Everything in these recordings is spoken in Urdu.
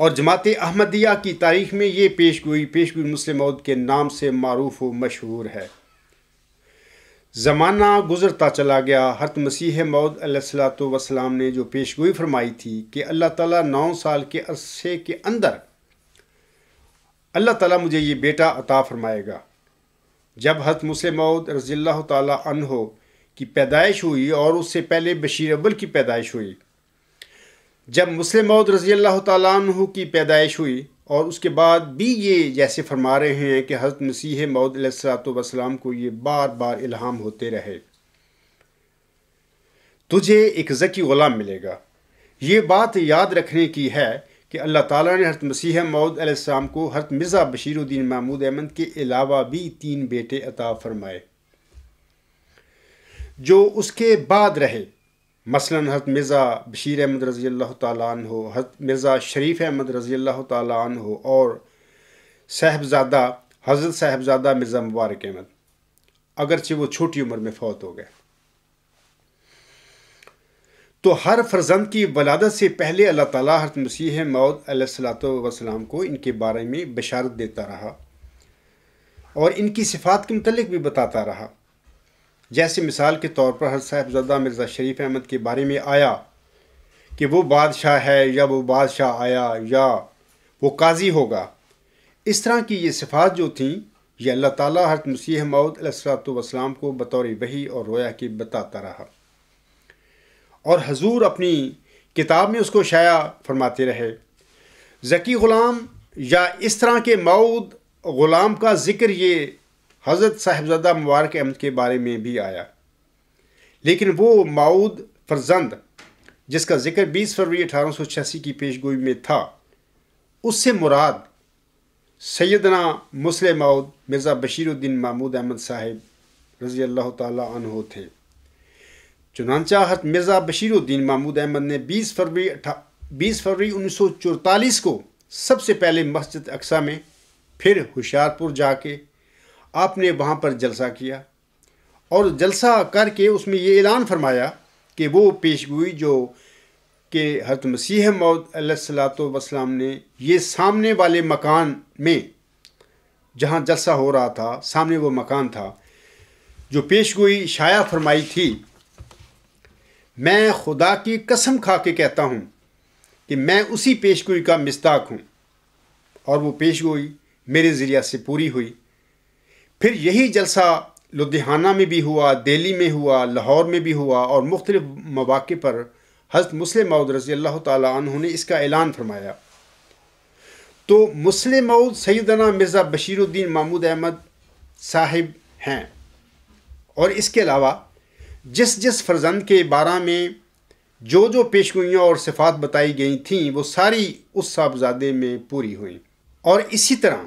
اور جماعت احمدیہ کی تاریخ میں یہ پیشگوئی مسلم موعود کے نام سے معروف و مشہور ہے۔ زمانہ گزرتا چلا گیا، حضرت مسیح موعود علیہ الصلوۃ والسلام نے جو پیشگوئی فرمائی تھی کہ اللہ تعالیٰ 9 سال کے عرصے کے اندر اللہ تعالیٰ مجھے یہ بیٹا عطا فرمائے گا۔ جب حضرت مسلم موعود رضی اللہ تعالیٰ عنہ کی پیدائش ہوئی اور اس سے پہلے بشیر اول کی پیدائش ہوئی، جب مسلم موعود رضی اللہ تعالیٰ عنہ کی پیدائش ہوئی اور اس کے بعد بھی یہ جیسے فرما رہے ہیں کہ حضرت مسیح موعود علیہ الصلوۃ والسلام کو یہ بار بار الہام ہوتے رہے، تجھے ایک ذکی غلام ملے گا۔ یہ بات یاد رکھنے کی ہے کہ اللہ تعالیٰ نے حضرت مسیح موعود علیہ السلام کو حضرت مرزا بشیر الدین محمود احمد کے علاوہ بھی 3 بیٹے عطا فرمائے جو اس کے بعد رہے، مثلا حضرت مرزا بشیر احمد رضی اللہ تعالیٰ عنہ، حضرت مرزا شریف احمد رضی اللہ تعالیٰ عنہ اور حضرت صاحبزادہ مرزا مبارک احمد، اگرچہ وہ چھوٹی عمر میں فوت ہو گئے۔ تو ہر فرزند کی ولادت سے پہلے اللہ تعالیٰ حضرت مسیح موعود علیہ الصلوۃ والسلام کو ان کے بارے میں بشارت دیتا رہا اور ان کی صفات کے متعلق بھی بتاتا رہا۔ جیسے مثال کے طور پر حضرت صاحبزادہ مرزا شریف احمد کے بارے میں آیا کہ وہ بادشاہ ہے، یا وہ بادشاہ آیا، یا وہ قاضی ہوگا۔ اس طرح کی یہ صفات جو تھیں، یہ اللہ تعالیٰ حضرت مسیح موعود علیہ الصلوۃ والسلام کو بطور وحی اور رویا کے بتاتا رہا، اور حضور اپنی کتاب میں اس کو شائع فرماتے رہے۔ ذکی غلام یا اس طرح کے موعود غلام کا ذکر یہ حضرت صاحبزادہ مبارک احمد کے بارے میں بھی آیا، لیکن وہ موعود فرزند جس کا ذکر 20 فروری 1886 کی پیشگوئی میں تھا، اس سے مراد سیدنا مسلم موعود مرزا بشیر الدین محمود احمد صاحب رضی اللہ تعالیٰ عنہ تھے۔ چنانچہ حضرت مرزا بشیر الدین محمود احمد نے 20 فروری 1944 کو سب سے پہلے مسجد اقصیٰ میں، پھر ہوشیارپور جا کے آپ نے وہاں پر جلسہ کیا، اور جلسہ کر کے اس میں یہ اعلان فرمایا کہ وہ پیشگوئی جو کہ حضرت مسیح موعود علیہ الصلوۃ والسلام نے یہ سامنے والے مکان میں جہاں جلسہ ہو رہا تھا، سامنے وہ مکان تھا، جو پیشگوئی شائع فرمائی تھی، میں خدا کی قسم کھا کے کہتا ہوں کہ میں اسی پیشگوئی کا مصداق ہوں، اور وہ پیشگوئی میرے ذریعہ سے پوری ہوئی۔ پھر یہی جلسہ لدھیانہ میں بھی ہوا، دہلی میں ہوا، لاہور میں بھی ہوا، اور مختلف مواقع پر حضرت مسلم موعود رضی اللہ تعالیٰ عنہ نے اس کا اعلان فرمایا۔ تو مسلم موعود سیدنا مرزا بشیر الدین محمود احمد صاحب ہیں، اور اس کے علاوہ جس فرزند کے بارے میں جو پیشگوئیاں اور صفات بتائی گئی تھیں وہ ساری اس صاحبزادے میں پوری ہوئیں۔ اور اسی طرح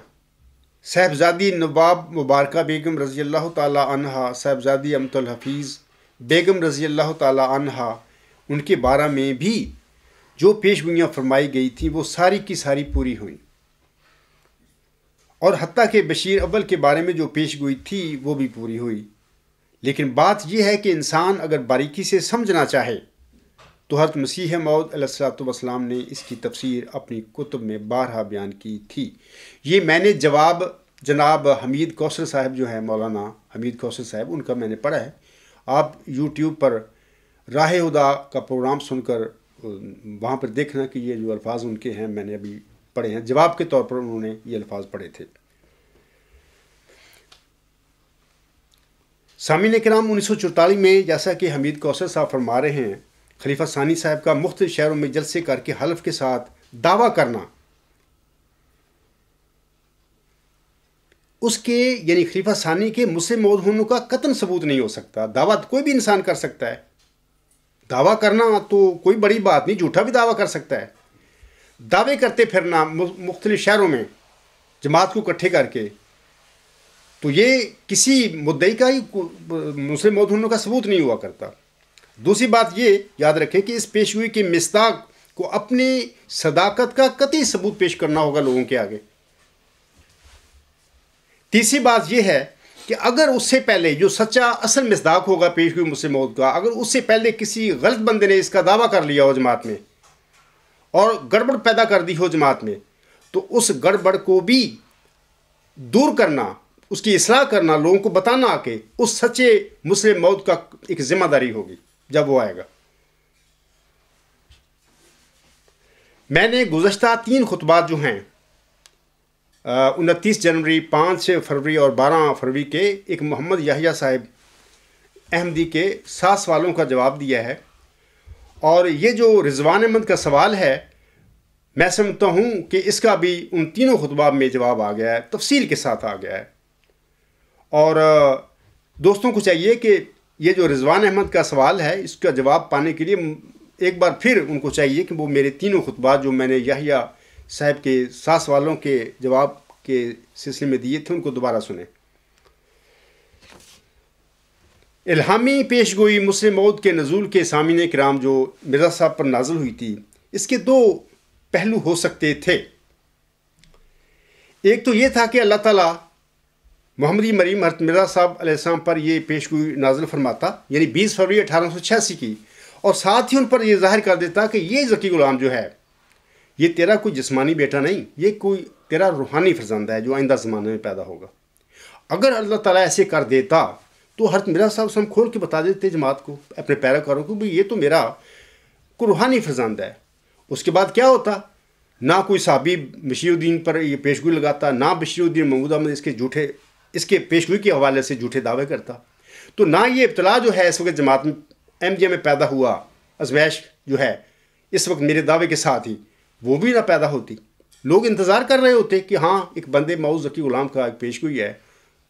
صاحبزادی نواب مبارکہ بیگم رضی اللہ تعالیٰ عنہا، صاحبزادی امت الحفیظ بیگم رضی اللہ تعالیٰ عنہا، ان کے بارے میں بھی جو پیشگوئیاں فرمائی گئی تھیں وہ ساری کی ساری پوری ہوئیں، اور حتیٰ کہ بشیر اول کے بارے میں جو پیشگوئی تھی وہ بھی پوری ہوئی۔ لیکن بات یہ ہے کہ انسان اگر باریکی سے سمجھنا چاہے تو حضرت مسیح موعود علیہ الصلوۃ والسلام نے اس کی تفسیر اپنی کتب میں بارہا بیان کی تھی۔ یہ میں نے جواب جناب حمید کوثر صاحب جو ہیں، مولانا حمید کوثر صاحب، ان کا میں نے پڑھا ہے۔ آپ یوٹیوب پر راہ ہدا کا پروگرام سن کر وہاں پر دیکھنا کہ یہ جو الفاظ ان کے ہیں میں نے ابھی پڑھے ہیں، جواب کے طور پر انہوں نے یہ الفاظ پڑھے تھے۔ سامعین کرام، 1944 میں جیسا کہ حمید کوثر صاحب فرما رہے ہیں، خلیفہ ثانی صاحب کا مختلف شہروں میں جلسے کر کے حلف کے ساتھ دعویٰ کرنا، اس کے یعنی خلیفہ ثانی کے مسلم موعود ہونے کا قطعاً ثبوت نہیں ہو سکتا۔ دعویٰ کوئی بھی انسان کر سکتا ہے، دعویٰ کرنا تو کوئی بڑی بات نہیں، جھوٹا بھی دعویٰ کر سکتا ہے۔ دعوے کرتے پھرنا مختلف شہروں میں جماعت کو اکٹھے کر کے، تو یہ کسی مدعی کا ہی مسلم موعود ہونے کا ثبوت نہیں ہوا کرتا۔ دوسری بات یہ یاد رکھیں کہ اس پیشگوئی کے مصداق کو اپنی صداقت کا قطعی ثبوت پیش کرنا ہوگا لوگوں کے آگے۔ تیسری بات یہ ہے کہ اگر اس سے پہلے جو سچا اصل مصداق ہوگا پیشگوئی مسلم موعود کا، اگر اس سے پہلے کسی غلط بندے نے اس کا دعویٰ کر لیا ہو جماعت میں، اور گڑبڑ پیدا کر دی ہو جماعت میں، تو اس گڑبڑ کو بھی دور کرنا، اس کی اصلاح کرنا، لوگوں کو بتانا کہ اس سچے مسلم موعود کا ایک ذمہ داری ہوگی جب وہ آئے گا۔ میں نے گزشتہ 3 خطبات جو ہیں 29 جنوری، 5 فروری اور 12 فروری کے، ایک محمد یحییٰ صاحب احمدی کے 7 سوالوں کا جواب دیا ہے، اور یہ جو رضوان احمد کا سوال ہے، میں سمجھتا ہوں کہ اس کا بھی ان تینوں خطبات میں جواب آ گیا ہے، تفصیل کے ساتھ آ گیا ہے۔ اور دوستوں کو چاہیے کہ یہ جو رضوان احمد کا سوال ہے، اس کا جواب پانے کے لیے ایک بار پھر ان کو چاہیے کہ وہ میرے تینوں خطبات جو میں نے یحییٰ صاحب کے 7 سوالوں کے جواب کے سلسلے میں دیے تھے، ان کو دوبارہ سنیں۔ الہامی پیش گوئی مسلم موعود کے نزول کے سامعین کرام جو مرزا صاحب پر نازل ہوئی تھی، اس کے 2 پہلو ہو سکتے تھے۔ ایک تو یہ تھا کہ اللہ تعالیٰ محمدی مریم حضرت مرزا صاحب علیہ السلام پر یہ پیش گوئی نازل فرماتا، یعنی 20 فروری 1886 کی، اور ساتھ ہی ان پر یہ ظاہر کر دیتا کہ یہ ذکی غلام جو ہے، یہ تیرا کوئی جسمانی بیٹا نہیں، یہ کوئی تیرا روحانی فرزند ہے جو آئندہ زمانے میں پیدا ہوگا۔ اگر اللہ تعالیٰ ایسے کر دیتا تو حضرت مرزا صاحب ہم کھول کے بتا دیتے جماعت کو، اپنے پیروکاروں کو، بھی یہ تو میرا کوئی روحانی فرزند ہے۔ اس کے بعد کیا ہوتا؟ نہ کوئی صحابی بشیر الدین پر یہ پیشگوئی لگاتا، نہ بشیر الدین محمود احمد اس کے پیشگوئی کے حوالے سے جھوٹے دعوے کرتا، تو نہ یہ ابتلا جو ہے اس وقت جماعت میں احمدیہ میں پیدا ہوا، ازمیش جو ہے اس وقت میرے دعوے کے ساتھ ہی، وہ بھی نہ پیدا ہوتی۔ لوگ انتظار کر رہے ہوتے کہ ہاں ایک بندے موعود ذکی غلام کا ایک پیشگوئی ہے،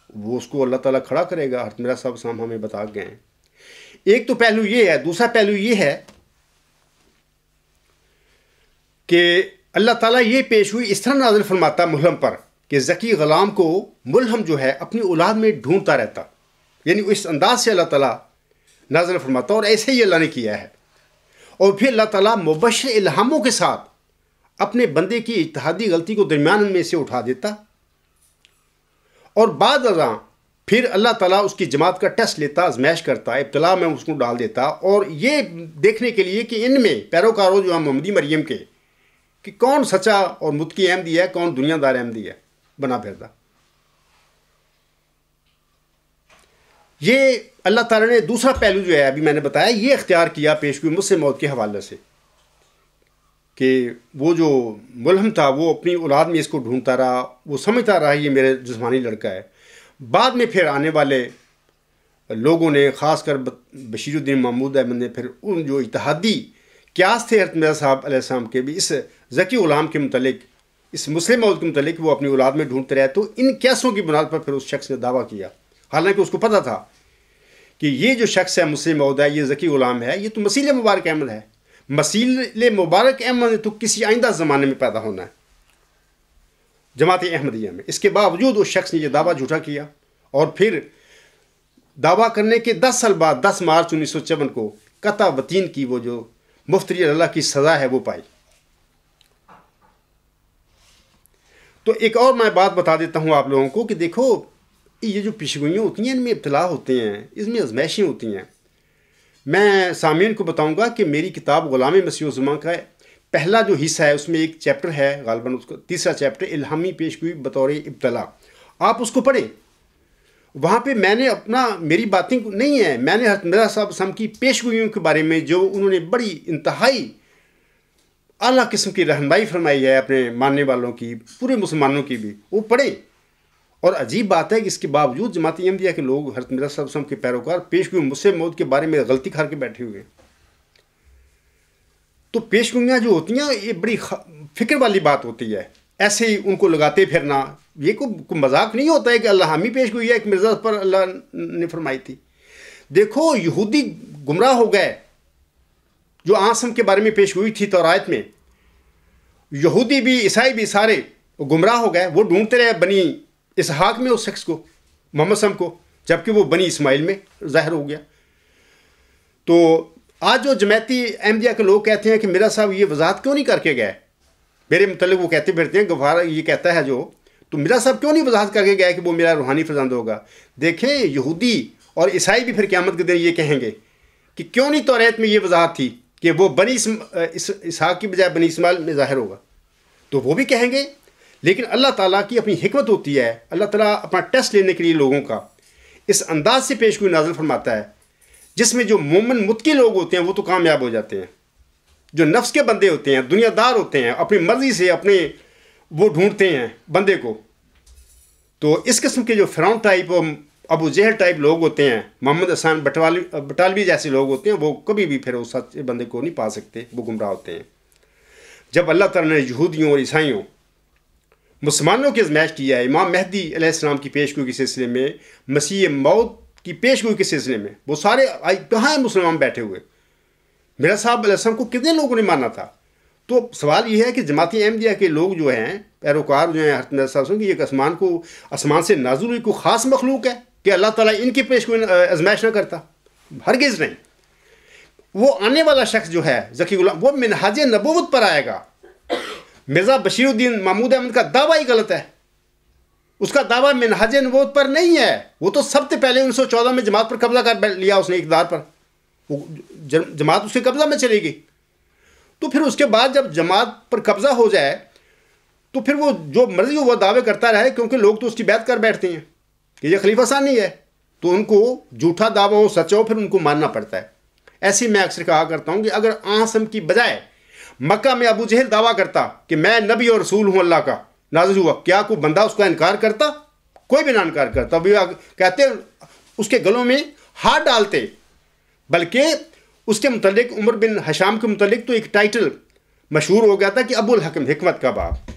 وہ اس کو اللہ تعالیٰ کھڑا کرے گا۔ حضرت مرزا صاحب صاحب ہمیں بتا گئے ہیں۔ ایک تو پہلو یہ ہے۔ دوسرا پہلو یہ ہے کہ اللہ تعالیٰ یہ پیشگوئی اس طرح نازل فرماتا ملہم پر کہ ذکی غلام کو ملہم جو ہے اپنی اولاد میں ڈھونڈتا رہتا، یعنی اس انداز سے اللہ تعالیٰ نازل فرماتا، اور ایسے ہی اللہ نے کیا ہے۔ اور پھر اللہ تعالیٰ مبشر الہاموں کے ساتھ اپنے بندے کی اجتہادی غلطی کو درمیان میں سے اٹھا دیتا، اور بعد ازاں پھر اللہ تعالیٰ اس کی جماعت کا ٹیسٹ لیتا، آزمائش کرتا، ابتلا میں اس کو ڈال دیتا، اور یہ دیکھنے کے لیے کہ ان میں پیروکاروں جو ہیں محمدی مریم کے، کہ کون سچا اور متقی احمدی ہے، کون دنیا دار احمدی ہے بنا پھرتا۔ یہ اللہ تعالیٰ نے دوسرا پہلو جو ہے ابھی میں نے بتایا، یہ اختیار کیا پیشگوئی مسلم موعود کے حوالے سے، کہ وہ جو ملہم تھا وہ اپنی اولاد میں اس کو ڈھونڈتا رہا، وہ سمجھتا رہا یہ میرے جسمانی لڑکا ہے۔ بعد میں پھر آنے والے لوگوں نے، خاص کر بشیر الدین محمود احمد نے، پھر ان جو اتحادی قیاس تھے حضرت مرزا صاحب علیہ السلام کے بھی اس ذکی غلام کے متعلق، اس مسلم موعود کے متعلق، وہ اپنی اولاد میں ڈھونڈتے رہے، تو ان قیاسوں کی بنیاد پر پھر اس شخص نے دعویٰ کیا، حالانکہ اس کو پتہ تھا کہ یہ جو شخص ہے مسلم موعود ہے، یہ ذکی غلام ہے، یہ تو مسیح مبارک احمد ہے۔ مسیح مبارک احمد نے تو کسی آئندہ زمانے میں پیدا ہونا ہے جماعت احمدیہ میں۔ اس کے باوجود اس شخص نے یہ دعویٰ جھوٹا کیا، اور پھر دعویٰ کرنے کے 10 سال بعد 10 مارچ 1954 کو قطع وطین کی وہ جو مفتری اللہ کی سزا ہے وہ پائی۔ تو ایک اور میں بات بتا دیتا ہوں آپ لوگوں کو کہ دیکھو، یہ جو پیشگوئیاں ہوتی ہیں ان میں ابتلا ہوتے ہیں، اس میں آزمائشیں ہوتی ہیں۔ میں سامعین کو بتاؤں گا کہ میری کتاب غلام مسیح الزمان کا پہلا جو حصہ ہے اس میں ایک چیپٹر ہے، غالباً اس کا تیسرا چیپٹر، الہامی پیشگوئی بطور ابتلا۔ آپ اس کو پڑھیں، وہاں پہ میں نے میری باتیں نہیں ہیں، میں نے حضرت مرزا صاحب صاحب کی پیشگوئیوں کے بارے میں جو انہوں نے بڑی انتہائی اعلیٰ قسم کی رہنمائی فرمائی ہے اپنے ماننے والوں کی، پورے مسلمانوں کی بھی، وہ پڑھیں۔ اور عجیب بات ہے کہ اس کے باوجود جماعت احمدیہ کے لوگ، حضرت مرزا صاحب صاحب کے پیروکار، پیشگوئی مسلم موعود کے بارے میں غلطی کھا کے بیٹھے ہوئے ہیں۔ تو پیشگوئیاں جو ہوتی ہیں یہ بڑی فکر والی بات ہوتی ہے، ایسے ہی ان کو لگاتے پھرنا، یہ کوئی مذاق نہیں ہوتا ہے کہ اللہ ہمی پیشگوئی ہے، ایک مرزا پر اللہ نے فرمائی تھی۔ دیکھو یہودی گمراہ ہو گئے، جو عاصم کے بارے میں پیشگوئی تھی تورات میں، یہودی بھی عیسائی بھی سارے گمراہ ہو گئے، وہ ڈھونڈتے رہے بنی اسحاق میں اس شخص کو، محمد صلی کو، جبکہ وہ بنی اسماعیل میں ظاہر ہو گیا۔ تو آج جو جماعتی احمدیہ کے لوگ کہتے ہیں کہ میرا صاحب یہ وضاحت کیوں نہیں کر کے گئے میرے متعلق، وہ کہتے پھرتے ہیں گفار یہ کہتا ہے جو، تو میرا صاحب کیوں نہیں وضاحت کر کے گئے کہ وہ میرا روحانی فرزند ہوگا؟ دیکھیں یہودی اور عیسائی بھی پھر قیامت کے دن یہ کہیں گے کہ کیوں نہیں تورات میں یہ وضاحت تھی کہ وہ بنی اسحاق کی بجائے بنی اسماعیل میں ظاہر ہوگا، تو وہ بھی کہیں گے. لیکن اللہ تعالیٰ کی اپنی حکمت ہوتی ہے، اللہ تعالیٰ اپنا ٹیسٹ لینے کے لیے لوگوں کا اس انداز سے پیش گوئی نازل فرماتا ہے جس میں جو مومن متقی لوگ ہوتے ہیں وہ تو کامیاب ہو جاتے ہیں. جو نفس کے بندے ہوتے ہیں، دنیا دار ہوتے ہیں، اپنی مرضی سے اپنے وہ ڈھونڈتے ہیں بندے کو. تو اس قسم کے جو فرعون ٹائپ اور ابو جہل ٹائپ لوگ ہوتے ہیں، محمد حسان بٹالوی جیسے لوگ ہوتے ہیں، وہ کبھی بھی پھر اس سچے بندے کو نہیں پا سکتے، وہ گمراہ ہوتے ہیں. جب اللہ تعالیٰ نے یہودیوں اور عیسائیوں مسلمانوں کی آزمائش کیا ہے، امام مہدی علیہ السلام کی پیش گوئی کے سلسلے میں، مسیح موت کی پیش گوئی کے سلسلے میں، وہ سارے کہاں ہیں مسلمان بیٹھے ہوئے؟ میرا صاحب علیہ السلام کو کتنے لوگوں نے مانا تھا؟ تو سوال یہ ہے کہ جماعت احمدیہ کے لوگ جو ہیں، پیروکار جو ہیں حضرت مرزا صاحب کی، ایک آسمان سے نازل ہوئی کوئی خاص مخلوق ہے کہ اللہ تعالیٰ ان کی پیش گوئی آزمائش نہ کرتا؟ ہرگز نہیں. وہ آنے والا شخص جو ہے ذکی غلام، وہ منہاج نبوت پر آئے گا. مرزا بشیر الدین محمود احمد کا دعویٰ ہی غلط ہے. اس کا دعویٰ منہاج نبوت پر نہیں ہے. وہ تو سب سے پہلے 1914 میں جماعت پر قبضہ کر لیا اس نے، اقتدار پر. وہ جماعت اس کے قبضہ میں چلے گی. تو پھر اس کے بعد جب جماعت پر قبضہ ہو جائے تو پھر وہ جو مرضی وہ دعوے کرتا رہے، کیونکہ لوگ تو اس کی بیعت کر بیٹھتے ہیں کہ یہ خلیفہ ثانی ہے. تو ان کو جھوٹا دعویٰ ہو سچا ہو، پھر ان کو ماننا پڑتا ہے. ایسے میں اکثر کہا کرتا ہوں کہ اگر آسم کی بجائے مکہ میں ابو جہل دعویٰ کرتا کہ میں نبی اور رسول ہوں اللہ کا نازل ہوا، کیا کوئی بندہ اس کا انکار کرتا؟ کوئی بھی نہ انکار کرتا. بھی کہتے اس کے گلوں میں ہاتھ ڈالتے. بلکہ اس کے متعلق عمر بن حشام کے متعلق تو ایک ٹائٹل مشہور ہو گیا تھا کہ ابو الحکم، حکمت کا باپ.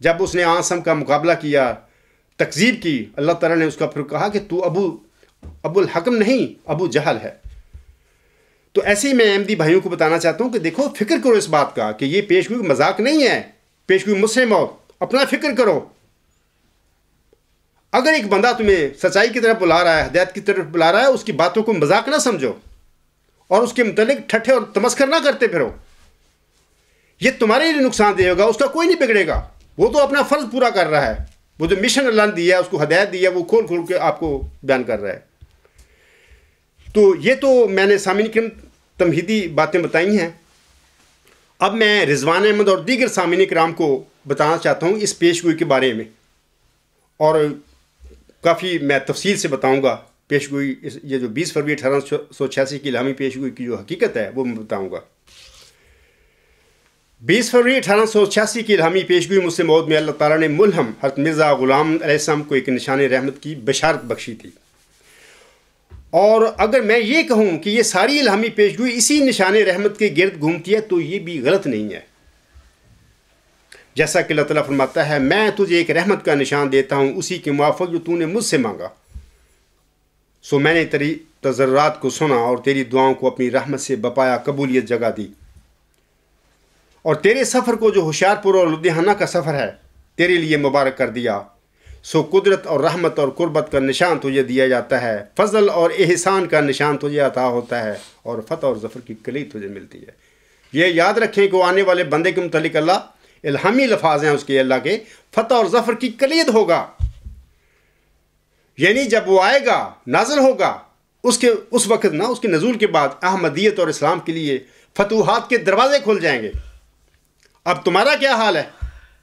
جب اس نے آسم کا مقابلہ کیا، تکذیب کی، اللہ تعالیٰ نے اس کا پھر کہا کہ تو ابو الحکم نہیں، ابو جہل ہے. تو ایسے ہی میں احمدی بھائیوں کو بتانا چاہتا ہوں کہ دیکھو، فکر کرو اس بات کا کہ یہ پیش گوئی مذاق نہیں ہے، پیش گوئی مجھ سے موت. اپنا فکر کرو. اگر ایک بندہ تمہیں سچائی کی طرف بلا رہا ہے، ہدایت کی طرف بلا رہا ہے، اس کی باتوں کو مذاق نہ سمجھو اور اس کے متعلق ٹھٹھے اور تمسخر نہ کرتے پھرو. یہ تمہارے لیے نقصان دے گا، اس کا کوئی نہیں بگڑے گا. وہ تو اپنا فرض پورا کر رہا ہے. وہ جو مشن اللہ نے دیا ہے، اس کو ہدایت دی ہے، وہ کھول کھول کے آپ کو بیان کر رہا ہے. تو یہ تو میں نے سامعین کی تمہیدی باتیں بتائی ہیں. اب میں رضوان احمد اور دیگر سامعین کرام کو بتانا چاہتا ہوں اس پیش گوئی کے بارے میں، اور کافی میں تفصیل سے بتاؤں گا پیش گوئی. یہ جو 20 فروری 1886 کی الہامی پیش گوئی کی جو حقیقت ہے وہ میں بتاؤں گا. 20 فروری 1886 کی الہامی پیش گوئی مسلم موعود میں اللہ تعالیٰ نے ملہم حضرت مرزا غلام علیہ السلام کو ایک نشان رحمت کی بشارت بخشی تھی. اور اگر میں یہ کہوں کہ یہ ساری الہامی پیش گوئی اسی نشان رحمت کے گرد گھومتی ہے تو یہ بھی غلط نہیں ہے. جیسا کہ اللہ تعالیٰ فرماتا ہے، میں تجھے ایک رحمت کا نشان دیتا ہوں اسی کے موافق جو تو نے مجھ سے مانگا. سو میں نے تیری تضرعات کو سنا اور تیری دعاؤں کو اپنی رحمت سے بپایا قبولیت جگہ دی. اور تیرے سفر کو جو ہوشیار پور اور لدھیانہ کا سفر ہے تیرے لیے مبارک کر دیا. سو قدرت اور رحمت اور قربت کا نشان تجھے دیا جاتا ہے، فضل اور احسان کا نشان تجھے عطا ہوتا ہے، اور فتح اور ظفر کی کلید تجھے ملتی ہے. یہ یاد رکھیں کہ وہ آنے والے بندے کے متعلق اللہ الہامی لفاظ ہیں اس کے، اللہ کے فتح اور ظفر کی کلید ہوگا. یعنی جب وہ آئے گا، نازل ہوگا، اس وقت نہ، اس کے نزول کے بعد احمدیت اور اسلام کے لیے فتوحات کے دروازے کھل جائیں گے. اب تمہارا کیا حال ہے؟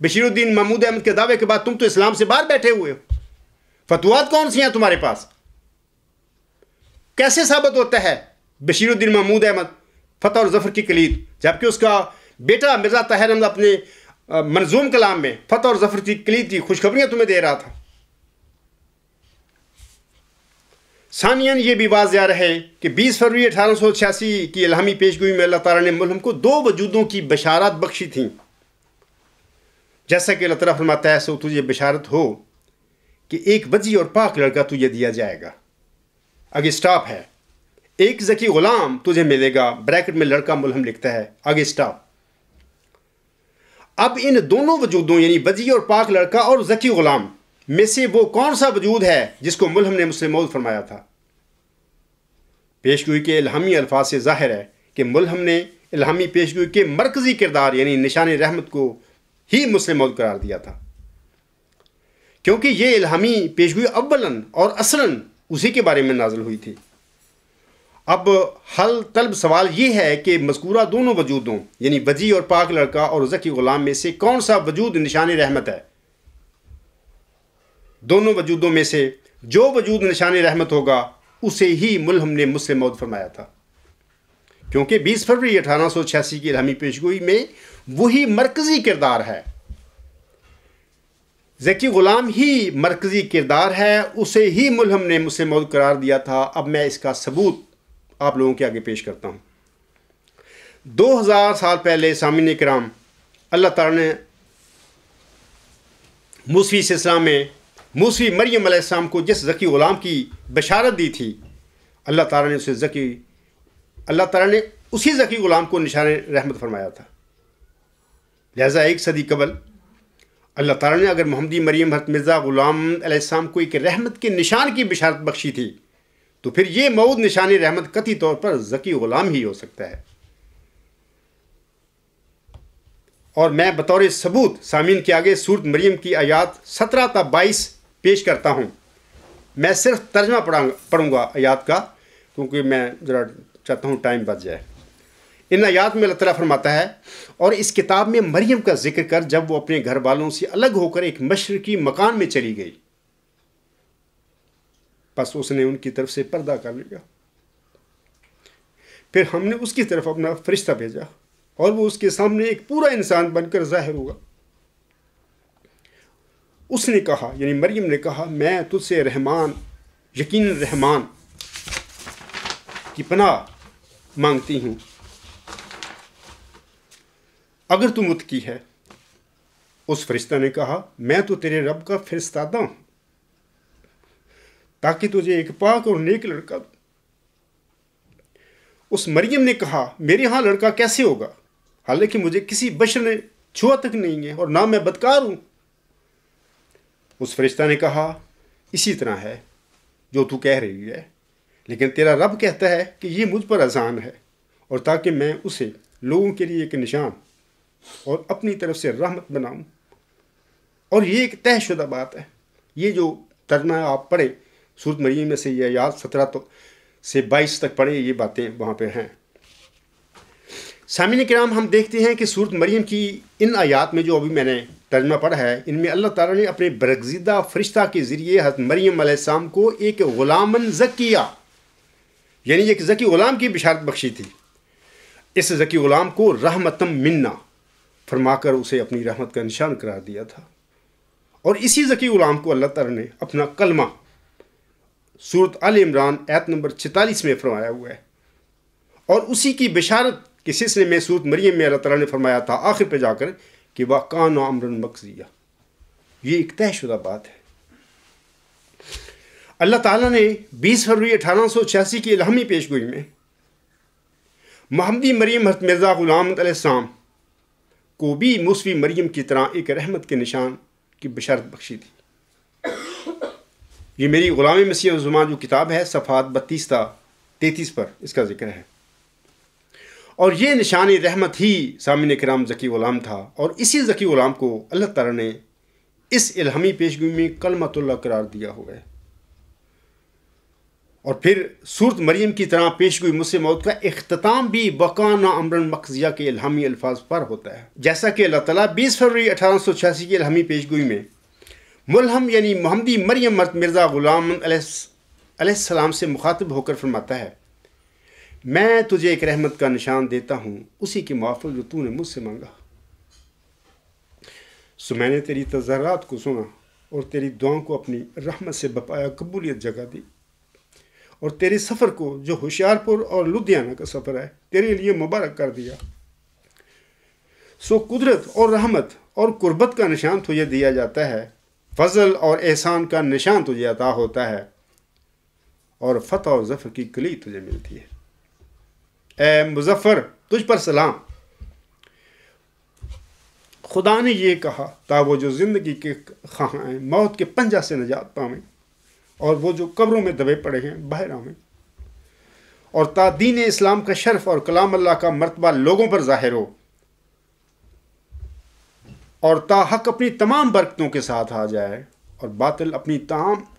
بشیر الدین محمود احمد کے دعوے کے بعد تم تو اسلام سے باہر بیٹھے ہوئے ہو. فتوحات کون سی ہیں تمہارے پاس؟ کیسے ثابت ہوتا ہے بشیر الدین محمود احمد فتح اور ظفر کی کلید، جبکہ اس کا بیٹا مرزا طاہر احمد اپنے منظوم کلام میں فتح اور ظفر کی کلید کی خوشخبریاں تمہیں دے رہا تھا. ثانیاً یہ بھی واضح رہے کہ 20 فروری 1886 کی الہامی پیش گوئی میں اللہ تعالیٰ نے ملہم کو 2 وجودوں کی بشارات بخشی تھیں. جیسا کہ اللہ تعالیٰ فرماتا ہے، سو تجھے بشارت ہو کہ ایک وجی اور پاک لڑکا تجھے دیا جائے گا. آگے سٹاپ ہے، ایک ذکی غلام تجھے ملے گا، بریکٹ میں لڑکا ملہم لکھتا ہے، آگے سٹاپ. اب ان دونوں وجودوں یعنی وجی اور پاک لڑکا اور ذکی غلام میں سے وہ کون سا وجود ہے جس کو ملہم نے مسلم موعود فرمایا تھا؟ پیش گوئی کے الہامی الفاظ سے ظاہر ہے کہ ملہم نے الہامی پیش گوئی کے مرکزی کردار یعنی نشان رحمت کو ہی مسلم موعود قرار دیا تھا، کیونکہ یہ الہامی پیش گوئی اولاً اور اصلاً اسی کے بارے میں نازل ہوئی تھی. اب حل طلب سوال یہ ہے کہ مذکورہ دونوں وجودوں یعنی وجی اور پاک لڑکا اور ذکی غلام میں سے کون سا وجود نشان رحمت ہے؟ دونوں وجودوں میں سے جو وجود نشان رحمت ہوگا اسے ہی ملہم نے مجھ سے موعود فرمایا تھا، کیونکہ 20 فروری 1886 کی الہامی پیشگوئی میں وہی مرکزی کردار ہے، ذکی غلام ہی مرکزی کردار ہے، اسے ہی ملہم نے مجھ سے موعود قرار دیا تھا۔ اب میں اس کا ثبوت آپ لوگوں کے آگے پیش کرتا ہوں۔ 2000 سال پہلے سامعین کرام، اللہ تعالیٰ نے موسوی سلسلہ میں موسوی مریم علیہ السلام کو جس ذکی غلام کی بشارت دی تھی، اللہ تعالیٰ نے اسی ذکی غلام کو نشان رحمت فرمایا تھا۔ لہذا 1 صدی قبل اللہ تعالیٰ نے اگر محمدی مریم حضرت مرزا غلام علیہ السلام کو ایک رحمت کے نشان کی بشارت بخشی تھی، تو پھر یہ موعود نشان رحمت قطعی طور پر ذکی غلام ہی ہو سکتا ہے۔ اور میں بطور ثبوت سامعین کے آگے سورت مریم کی آیات 17 تا 22 پیش کرتا ہوں۔ میں صرف ترجمہ پڑھوں گا آیات کا، کیونکہ میں ذرا چاہتا ہوں ٹائم بچ جائے۔ ان آیات میں اللہ تعالیٰ فرماتا ہے، اور اس کتاب میں مریم کا ذکر کر جب وہ اپنے گھر والوں سے الگ ہو کر ایک مشرقی مکان میں چلی گئی، بس اس نے ان کی طرف سے پردہ کر لیا۔ پھر ہم نے اس کی طرف اپنا فرشتہ بھیجا اور وہ اس کے سامنے ایک پورا انسان بن کر ظاہر ہوا۔ اس نے کہا، یعنی مریم نے کہا، میں تجھ سے رحمان، یقین رحمان کی پناہ مانگتی ہوں اگر تو متقی ہے۔ اس فرشتہ نے کہا، میں تو تیرے رب کا فرستادہ ہوں تاکہ تجھے ایک پاک اور نیک لڑکا دوں۔ اس مریم نے کہا، میرے ہاں لڑکا کیسے ہوگا، حالانکہ مجھے کسی بشر نے چھوا تک نہیں ہے اور نہ میں بدکار ہوں۔ اس فرشتہ نے کہا، اسی طرح ہے جو تو کہہ رہی ہے، لیکن تیرا رب کہتا ہے کہ یہ مجھ پر آسان ہے، اور تاکہ میں اسے لوگوں کے لیے ایک نشان اور اپنی طرف سے رحمت بناؤں۔ اور یہ ایک طے شدہ بات ہے۔ یہ جو ترجمہ آپ پڑھیں سورت مریم میں سے، یہ آیات 17 سے 22 تک پڑھیں، یہ باتیں وہاں پہ ہیں۔ سامعین کرام، ہم دیکھتے ہیں کہ سورت مریم کی ان آیات میں جو ابھی میں نے ترجمہ پڑھا ہے، ان میں اللہ تعالیٰ نے اپنے برگزیدہ فرشتہ کے ذریعے حضرت مریم علیہ السلام کو ایک غلامن زکیہ، یعنی ایک ذکی غلام کی بشارت بخشی تھی۔ اس ذکی غلام کو رحمتم منا فرما کر اسے اپنی رحمت کا نشان قرار دیا تھا، اور اسی ذکی غلام کو اللہ تعالیٰ نے اپنا کلمہ سورت آل عمران آیت نمبر 46 میں فرمایا ہوا ہے، اور اسی کی بشارت کے سلسلے میں سورت مریم میں اللہ تعالیٰ نے فرمایا تھا آخر پہ جا کر کہ وَكَانَ أَمْرًا مَقْضِيًّا۔ یہ ایک طے شدہ بات ہے۔ اللہ تعالیٰ نے 20 فروری 1886 کی الہامی پیشگوئی میں محمدی مریم حضرت مرزا غلام علیہ السلام کو بھی موسوی مریم کی طرح ایک رحمت کے نشان کی بشارت بخشی تھی۔ یہ میری غلام مسیح الزمان جو کتاب ہے، صفحات 32 تا 33 پر اس کا ذکر ہے۔ اور یہ نشان رحمت ہی سامعین کرام ذکی غلام تھا، اور اسی ذکی غلام کو اللہ تعالیٰ نے اس الہامی پیشگوئی میں کلمۃ اللہ قرار دیا ہوا ہے۔ اور پھر سورت مریم کی طرح پیشگوئی مجھ سے موعود کا اختتام بھی وَكَانَ أَمْرًا مَقْضِيًّا کے الہامی الفاظ پر ہوتا ہے، جیسا کہ اللہ تعالیٰ 20 فروری 1886 کی الہامی پیشگوئی میں ملہم یعنی محمدی مریم حضرت مرزا غلام علیہ السلام سے مخاطب ہو کر فرماتا ہے، میں تجھے ایک رحمت کا نشان دیتا ہوں، اسی کے موافق جو تو نے مجھ سے مانگا۔ سو میں نے تیری تضرعات کو سنا اور تیری دعاؤں کو اپنی رحمت سے بپایا قبولیت جگہ دی، اور تیرے سفر کو جو ہوشیار پور اور لدھیانہ کا سفر ہے تیرے لیے مبارک کر دیا۔ سو قدرت اور رحمت اور قربت کا نشان تجھے دیا جاتا ہے، فضل اور احسان کا نشان تجھے عطا ہوتا ہے، اور فتح اور ظفر کی کلید تجھے ملتی ہے۔ اے مظفر، تجھ پر سلام۔ خدا نے یہ کہا تا وہ جو زندگی کے خواہاں ہیں موت کے پنجہ سے نجات پاویں، اور وہ جو قبروں میں دبے پڑے ہیں باہر آویں، اور تا دین اسلام کا شرف اور کلام اللہ کا مرتبہ لوگوں پر ظاہر ہو، اور تا حق اپنی تمام برکتوں کے ساتھ آ جائے اور باطل اپنی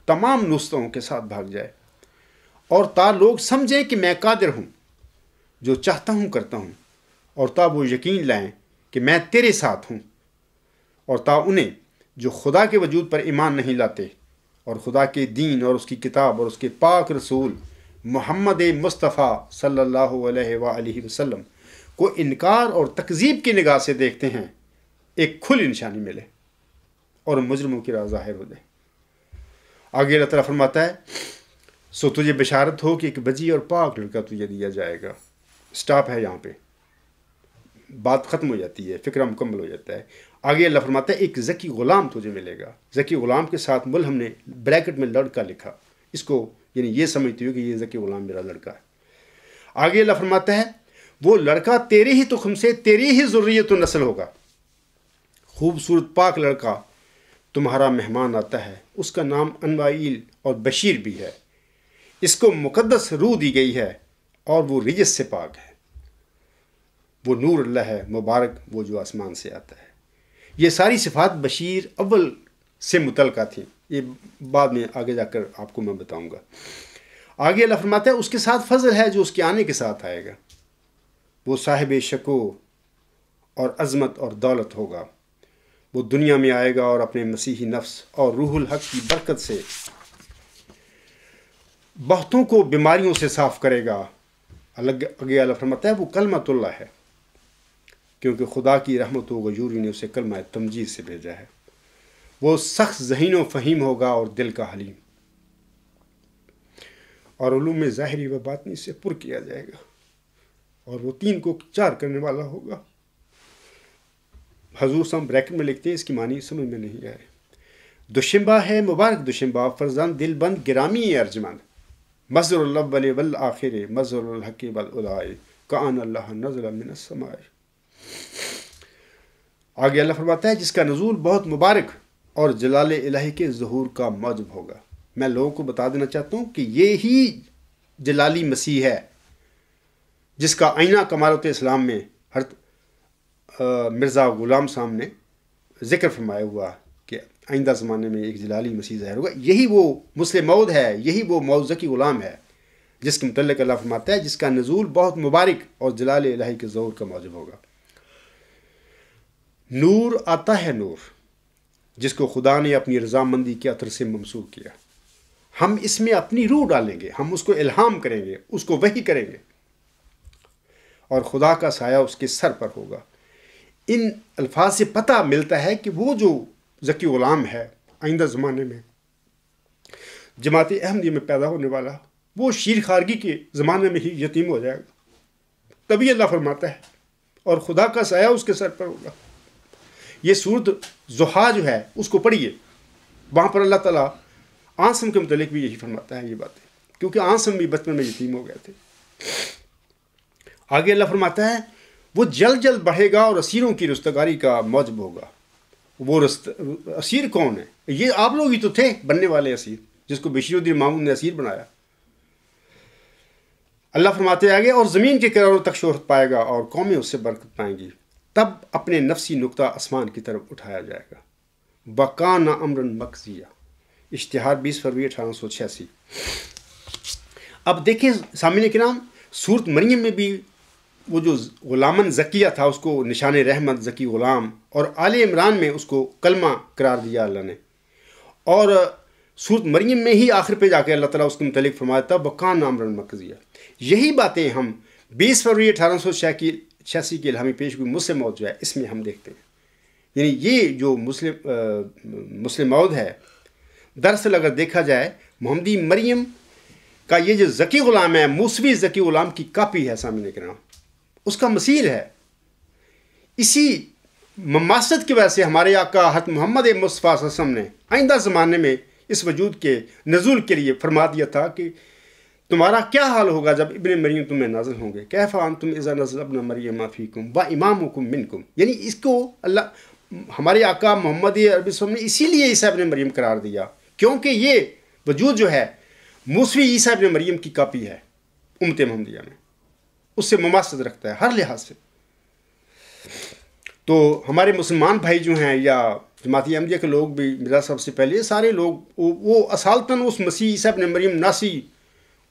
تمام نصرتوں کے ساتھ بھاگ جائے، اور تا لوگ سمجھیں کہ میں قادر ہوں، جو چاہتا ہوں کرتا ہوں، اور تا وہ یقین لائیں کہ میں تیرے ساتھ ہوں، اور تا انہیں جو خدا کے وجود پر ایمان نہیں لاتے اور خدا کے دین اور اس کی کتاب اور اس کے پاک رسول محمد مصطفیٰ صلی اللہ علیہ وآلہ وسلم کو انکار اور تکذیب کی نگاہ سے دیکھتے ہیں، ایک کھلی نشانی ملے اور مجرموں کی راہ ظاہر ہو جائے۔ آگے اللہ تعالیٰ فرماتا ہے، سو تجھے بشارت ہو کہ ایک بجی اور پاک لڑکا تجھے دیا جائے گا۔ سٹاپ ہے یہاں پہ، بات ختم ہو جاتی ہے، فکرہ مکمل ہو جاتا ہے۔ آگے اللہ فرماتا ہے ایک ذکی غلام تجھے ملے گا۔ ذکی غلام کے ساتھ مل ہم نے بریکٹ میں لڑکا لکھا، اس کو یعنی یہ سمجھتی ہو کہ یہ ذکی غلام میرا لڑکا ہے۔ آگے اللہ فرماتا ہے وہ لڑکا تیرے ہی تخم سے، تیری ہی ذریت و نسل ہوگا۔ خوبصورت پاک لڑکا تمہارا مہمان آتا ہے، اس کا نام انوائیل اور بشیر بھی ہے۔ اس کو مقدس روح دی گئی ہے اور وہ رجس سے پاک ہے۔ وہ نور اللہ ہے، مبارک وہ جو آسمان سے آتا ہے۔ یہ ساری صفات بشیر اول سے متعلقہ تھیں، یہ بعد میں آگے جا کر آپ کو میں بتاؤں گا۔ آگے اللہ فرماتا ہے اس کے ساتھ فضل ہے جو اس کے آنے کے ساتھ آئے گا۔ وہ صاحب شکو اور عظمت اور دولت ہوگا۔ وہ دنیا میں آئے گا اور اپنے مسیحی نفس اور روح الحق کی برکت سے بہتوں کو بیماریوں سے صاف کرے گا۔ آگے اللہ فرماتا ہے وہ کلمۃ اللہ ہے، کیونکہ خدا کی رحمت و غیوری نے اسے کلمہ تمجید سے بھیجا ہے۔ وہ سخت ذہین و فہیم ہوگا اور دل کا حلیم، اور علوم ظاہری و باطنی سے پر کیا جائے گا، اور وہ 3 کو 4 کرنے والا ہوگا۔ حضور صاحب بریکٹ میں لکھتے ہیں، اس کی معنی سمجھ میں نہیں آئے۔ دوشنبہ ہے مبارک دوشنبہ، فرزند دل بند گرامی ارجمند، مظہر الاول والآخر مظہر الحق والعلائے کان اللہ نزل من السماء۔ آگے اللہ فرماتا ہے جس کا نزول بہت مبارک اور جلال الہی کے ظہور کا موجب ہوگا۔ میں لوگوں کو بتا دینا چاہتا ہوں کہ یہ ہی جلالی مسیح ہے جس کا آئینہ کمالات اسلام میں مرزا غلام صاحب نے ذکر فرمایا ہوا کہ آئندہ زمانے میں ایک جلالی مسیح ظاہر ہوگا۔ یہی وہ مسلم موعود ہے، یہی وہ موعود ذکی غلام ہے جس کے متعلق اللہ فرماتا ہے جس کا نزول بہت مبارک اور جلال الہی کے ظہور کا موجب ہوگا۔ نور آتا ہے نور، جس کو خدا نے اپنی رضامندی کے عطر سے ممسوح کیا۔ ہم اس میں اپنی روح ڈالیں گے، ہم اس کو الہام کریں گے، اس کو وحی کریں گے، اور خدا کا سایہ اس کے سر پر ہوگا۔ ان الفاظ سے پتہ ملتا ہے کہ وہ جو ذکی غلام ہے آئندہ زمانے میں جماعت احمدیہ میں پیدا ہونے والا، وہ شیر خارگی کے زمانے میں ہی یتیم ہو جائے گا۔ تبھی اللہ فرماتا ہے اور خدا کا سایہ اس کے سر پر ہوگا۔ یہ سورت زحا جو ہے اس کو پڑھیے، وہاں پر اللہ تعالیٰ آنسم کے متعلق بھی یہی فرماتا ہے یہ باتیں، کیونکہ آنسم بھی بچپن میں یتیم ہو گئے تھے۔ آگے اللہ فرماتا ہے وہ جلد جلد بڑھے گا اور اسیروں کی رستگاری کا موجب ہوگا۔ وہ اسیر کون ہے؟ یہ آپ لوگ ہی تو تھے بننے والے اسیر، جس کو بشیر الدین مامون نے اسیر بنایا۔ اللہ فرماتے آگے اور زمین کے کناروں تک شہرت پائے گا اور قومیں اس سے برکت پائیں گی، تب اپنے نفسی نقطہ آسمان کی طرف اٹھایا جائے گا۔ بکانا امرن مقضیہ، اشتہار 20 فروری 1886۔ اب دیکھیں سامعین کرام، سورت مریم میں بھی وہ جو غلامن زکیہ تھا اس کو نشان رحمت ذکی غلام، اور آل عمران میں اس کو کلمہ قرار دیا اللہ نے، اور سورت مریم میں ہی آخر پہ جا کے اللہ تعالیٰ اس کے متعلق فرمایا تھا بکان امرن مقضیہ۔ یہی باتیں ہم 20 فروری 1886 کی الہامی پیشگوئی مسلم موعود جو ہے اس میں ہم دیکھتے ہیں۔ یعنی یہ جو مسلم موعود ہے دراصل اگر دیکھا جائے محمدی مریم کا یہ جو ذکی غلام ہے موسوی ذکی غلام کی کاپی ہے سامنے کرام، اس کا مثیل ہے۔ اسی مماثلت کی وجہ سے ہمارے آقا حضرت محمد مصطفیٰ صلی اللہ علیہ وسلم نے آئندہ زمانے میں اس وجود کے نزول کے لیے فرما دیا تھا کہ تمہارا کیا حال ہوگا جب ابن مریم تمہیں نازل ہوں گے، کیف انتم اذا نزل ابن مریم فیکم و امامکم منکم۔ یعنی اس کو اللہ ہمارے آقا محمد عربی صلی اللہ علیہ وسلم نے اسی لیے عیسیٰ ابن مریم قرار دیا، کیونکہ یہ وجود جو ہے موسوی عیسیٰ ابن مریم کی کاپی ہے امت محمدیہ میں، اس سے مماثلت رکھتا ہے ہر لحاظ سے۔ تو ہمارے مسلمان بھائی جو ہیں یا جماعت احمدیہ کے لوگ بھی، مرزا صاحب سے پہلے سارے لوگ وہ اصالتاً اس مسیح عیسیٰ ابن مریم ناسی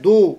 2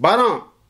12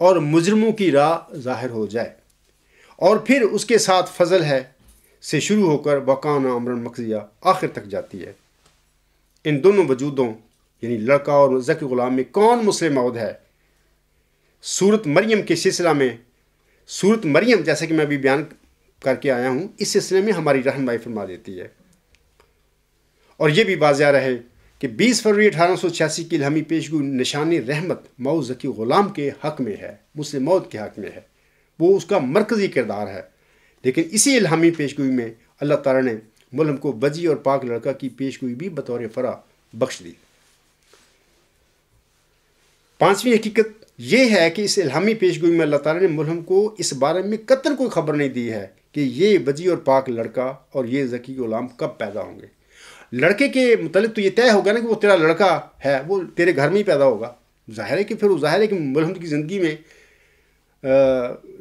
اور مجرموں کی راہ ظاہر ہو جائے، اور پھر اس کے ساتھ فضل ہے سے شروع ہو کر وکان امرن مقضیہ آخر تک جاتی ہے۔ ان دونوں وجودوں یعنی لڑکا اور ذکی غلام میں کون مسلم موعود ہے؟ سورت مریم کے سلسلہ میں، سورت مریم جیسا کہ میں ابھی بیان کر کے آیا ہوں، اس سلسلے میں ہماری رہنمائی فرما دیتی ہے۔ اور یہ بھی واضح رہے کہ 20 فروری 1886 کی الہامی پیشگوئی نشان رحمت مئو ذکی غلام کے حق میں ہے، مسلم موعود کے حق میں ہے، وہ اس کا مرکزی کردار ہے۔ لیکن اسی الہامی پیشگوئی میں اللہ تعالیٰ نے ملہم کو بجی اور پاک لڑکا کی پیشگوئی بھی بطور فرع بخش دی۔ پانچویں حقیقت یہ ہے کہ اس الہامی پیشگوئی میں اللہ تعالیٰ نے ملہم کو اس بارے میں قطعاً کوئی خبر نہیں دی ہے کہ یہ بجی اور پاک لڑکا اور یہ ذکی غلام کب پیدا ہوں گے۔ لڑکے کے متعلق تو یہ طے ہوگا نا کہ وہ تیرا لڑکا ہے، وہ تیرے گھر میں ہی پیدا ہوگا۔ ظاہر ہے کہ پھر وہ ظاہر ہے کہ ملہم کی زندگی میں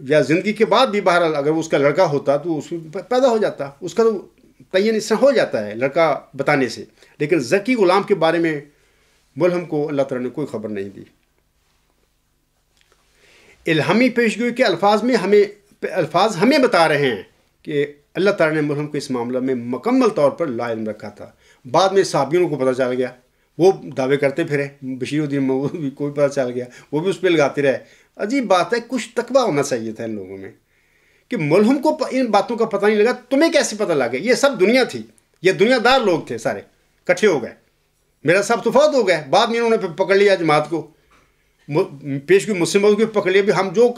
یا زندگی کے بعد بھی بہرحال اگر وہ اس کا لڑکا ہوتا تو اس میں پیدا ہو جاتا، اس کا تو تعین اس طرح ہو جاتا ہے لڑکا بتانے سے۔ لیکن ذکی غلام کے بارے میں ملہم کو اللہ تعالیٰ نے کوئی خبر نہیں دی۔ الہامی پیشگوئی کے الفاظ ہمیں بتا رہے ہیں کہ اللہ تعالیٰ نے ملہم کو اس معاملہ میں مکمل طور پر لا علم رکھا تھا۔ بعد میں صحابیوں کو پتہ چل گیا، وہ دعوے کرتے پھرے، بشیر الدین موعود بھی کوئی پتہ چل گیا، وہ بھی اس پہ لگاتے رہے۔ عجیب بات ہے، کچھ تقویٰ ہونا چاہیے تھا ان لوگوں میں کہ ملہم کو ان باتوں کا پتہ نہیں لگا، تمہیں کیسے پتہ لگا؟ یہ سب دنیا تھی، یہ دنیا دار لوگ تھے، سارے کٹھے ہو گئے۔ میرا صاحب تو فوت ہو گئے، بعد میں انہوں نے پکڑ لیا جماعت کو، پیشگوئی مسلم موعود کو پکڑ لیا، بھی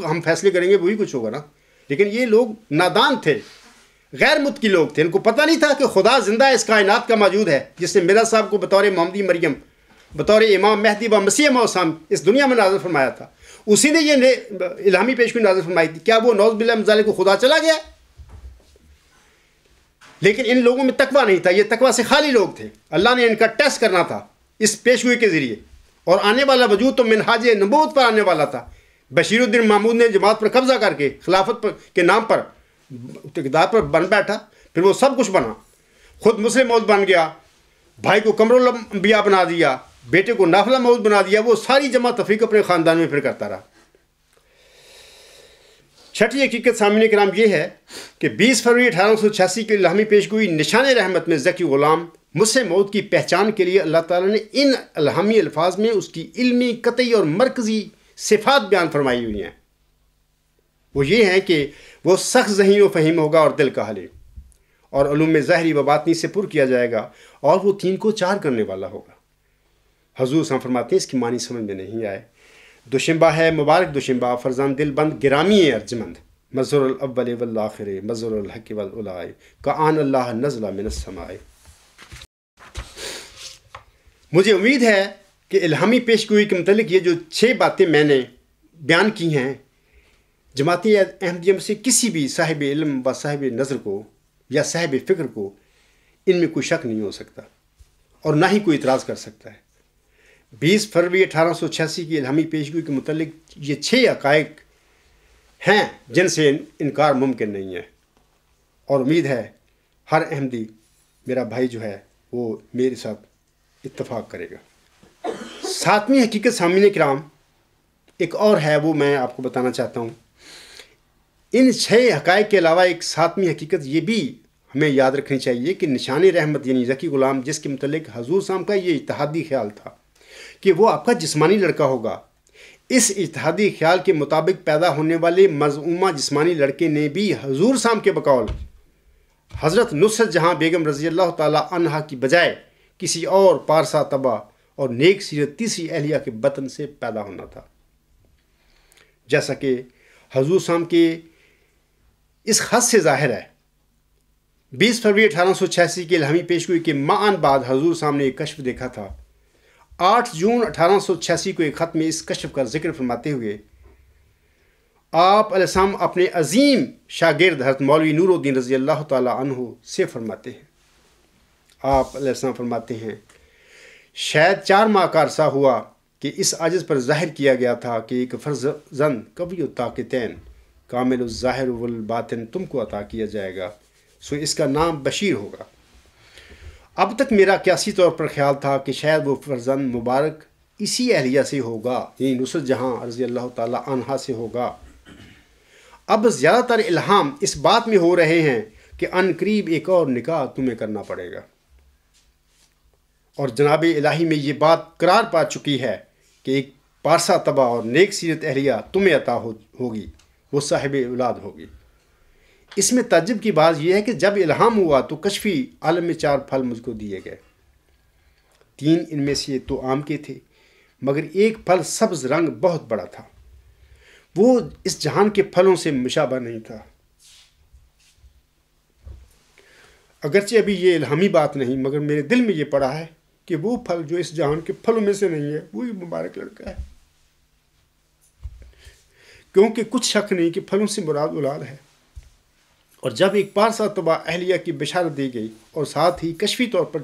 ہم فیصلے کریں گے وہی کچھ ہوگا نا۔ لیکن یہ لوگ نادان تھے، غیر متقی لوگ تھے، ان کو پتہ نہیں تھا کہ خدا زندہ اس کائنات کا موجود ہے، جس نے میرا صاحب کو بطور محمدی مریم، بطور امام مہدی و مسیح موسم اس دنیا میں نازل فرمایا تھا۔ اسی نے یہ الہامی پیشگوئی نازل فرمائی تھی۔ کیا وہ نعوذ باللہ من ذالک کو خدا چلا گیا؟ لیکن ان لوگوں میں تقویٰ نہیں تھا، یہ تقویٰ سے خالی لوگ تھے۔ اللہ نے ان کا ٹیسٹ کرنا تھا اس پیشگوئی کے ذریعے، اور آنے والا وجود تو منہاج نبوت پر آنے والا تھا۔ بشیر الدین محمود نے جماعت پر قبضہ کر کے خلافت کے نام پر اقتدار پر بن بیٹھا، پھر وہ سب کچھ بنا، خود مسلم موعود بن گیا، بھائی کو قمر الانبیاء بنا دیا، بیٹے کو نافلہ موعود بنا دیا، وہ ساری جمع تفریق اپنے خاندان میں پھر کرتا رہا۔ چھٹی حقیقت سامعین کرام یہ ہے کہ 20 فروری 1886 کی الہامی پیشگوئی نشان رحمت میں ذکی غلام مسلم موعود کی پہچان کے لیے اللہ تعالیٰ نے ان الہامی الفاظ میں اس کی علمی، قطعی اور مرکزی صفات بیان فرمائی ہوئی ہیں۔ وہ یہ ہیں کہ وہ سخت ذہین و فہیم ہوگا اور دل کا حلیم، اور علوم ظاہری و باطنی سے پر کیا جائے گا، اور وہ 3 کو 4 کرنے والا ہوگا۔ حضور صلی اللہ علیہ وسلم فرماتے ہیں اس کی معنی سمجھ میں نہیں آئے۔ دوشنبہ ہے مبارک دوشنبہ، فرزان دل بند گرامی ارجمند، مظہر الاول والآخر، مظہر الحق والعلاء، کآن اللہ نزل من السماء۔ مجھے امید ہے کہ الہامی پیشگوئی کے متعلق یہ جو 6 باتیں میں نے بیان کی ہیں، جماعتی احمدیہ میں سے کسی بھی صاحب علم و صاحب نظر کو یا صاحب فکر کو ان میں کوئی شک نہیں ہو سکتا، اور نہ ہی کوئی اعتراض کر سکتا ہے۔ 20 فروری 1886 کی الہامی پیشگوئی کے متعلق یہ 6 حقائق ہیں جن سے انکار ممکن نہیں ہے، اور امید ہے ہر احمدی میرا بھائی جو ہے وہ میرے ساتھ اتفاق کرے گا۔ 7ویں حقیقت سامعین کرام ایک اور ہے، وہ میں آپ کو بتانا چاہتا ہوں۔ ان 6 حقائق کے علاوہ ایک 7ویں حقیقت یہ بھی ہمیں یاد رکھنی چاہیے کہ نشان رحمت یعنی ذکی غلام، جس کے متعلق حضور صاحب کا یہ اجتہادی خیال تھا کہ وہ آپ کا جسمانی لڑکا ہوگا، اس اجتہادی خیال کے مطابق پیدا ہونے والے مزعومہ جسمانی لڑکے نے بھی حضور صاحب کے بقول حضرت نصرت جہاں بیگم رضی اللہ تعالی عنہا کی بجائے کسی اور پارسا طبع اور نیک سیرت تیسری اہلیہ کے بطن سے پیدا ہونا تھا، جیسا کہ حضور صاحب کے اس خط سے ظاہر ہے۔ 20 فروری 1886 کی الہامی پیشگوئی کے ماہ بعد حضور صاحب نے ایک کشف دیکھا تھا۔ 8 جون 1886 کو ایک خط میں اس کشف کا ذکر فرماتے ہوئے آپ علیہ السلام اپنے عظیم شاگرد حضرت مولوی نور الدین رضی اللہ تعالی عنہ سے فرماتے ہیں۔ آپ علیہ السلام فرماتے ہیں، شاید 4 ماہ کا عرصہ ہوا کہ اس عجز پر ظاہر کیا گیا تھا کہ ایک فرزند قوی الطاقتین، کامل الظاہر والباطن تم کو عطا کیا جائے گا، سو اس کا نام بشیر ہوگا۔ اب تک میرا قیاسی طور پر خیال تھا کہ شاید وہ فرزند مبارک اسی اہلیہ سے ہوگا، یعنی نصرت جہاں رضی اللہ تعالیٰ عنہا سے ہوگا۔ اب زیادہ تر الہام اس بات میں ہو رہے ہیں کہ ان قریب ایک اور نکاح تمہیں کرنا پڑے گا، اور جناب الہی میں یہ بات قرار پا چکی ہے کہ ایک پارسا طبع اور نیک سیرت اہلیہ تمہیں عطا ہوگی، وہ صاحب اولاد ہوگی۔ اس میں تعجب کی بات یہ ہے کہ جب الہام ہوا تو کشفی عالم میں 4 پھل مجھ کو دیے گئے، 3 ان میں سے تو آم کے تھے، مگر ایک پھل سبز رنگ بہت بڑا تھا، وہ اس جہان کے پھلوں سے مشابہ نہیں تھا۔ اگرچہ ابھی یہ الہامی بات نہیں، مگر میرے دل میں یہ پڑا ہے کہ وہ پھل جو اس جہان کے پھلوں میں سے نہیں ہے وہی مبارک لڑکا ہے، کیونکہ کچھ شک نہیں کہ پھلوں سے مراد اولاد ہے۔ اور جب ایک پارسا طبع اہلیہ کی بشارت دی گئی اور ساتھ ہی کشفی طور پر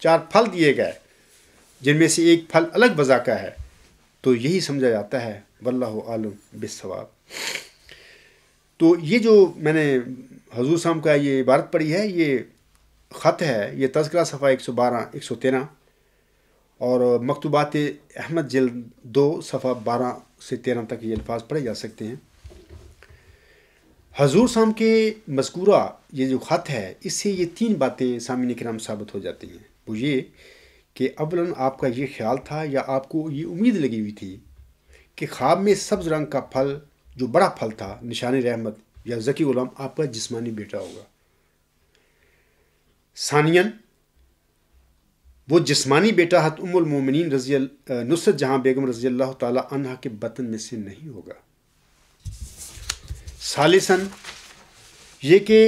4 پھل دیے گئے جن میں سے ایک پھل الگ وضع کا ہے، تو یہی سمجھا جاتا ہے واللہ عالم بالصواب۔ تو یہ جو میں نے حضور صاحب کا یہ عبارت پڑھی ہے، یہ خط ہے، یہ تذکرہ صفحہ 112 113 اور مکتوبات احمد جلد 2 صفحہ 12 سے 13 تک یہ الفاظ پڑھے جا سکتے ہیں۔ حضور صاحب کے مذکورہ یہ جو خط ہے، اس سے یہ 3 باتیں سامعین کرام ثابت ہو جاتی ہیں۔ وہ یہ کہ اولاً آپ کا یہ خیال تھا یا آپ کو یہ امید لگی ہوئی تھی کہ خواب میں سبز رنگ کا پھل جو بڑا پھل تھا، نشان رحمت یا ذکی غلام، آپ کا جسمانی بیٹا ہوگا۔ ثانیاً وہ جسمانی بیٹا حضرت ام المومنین نصرت جہاں بیگم رضی اللہ تعالی عنہا کے بطن میں سے نہیں ہوگا۔ ثالثاً یہ کہ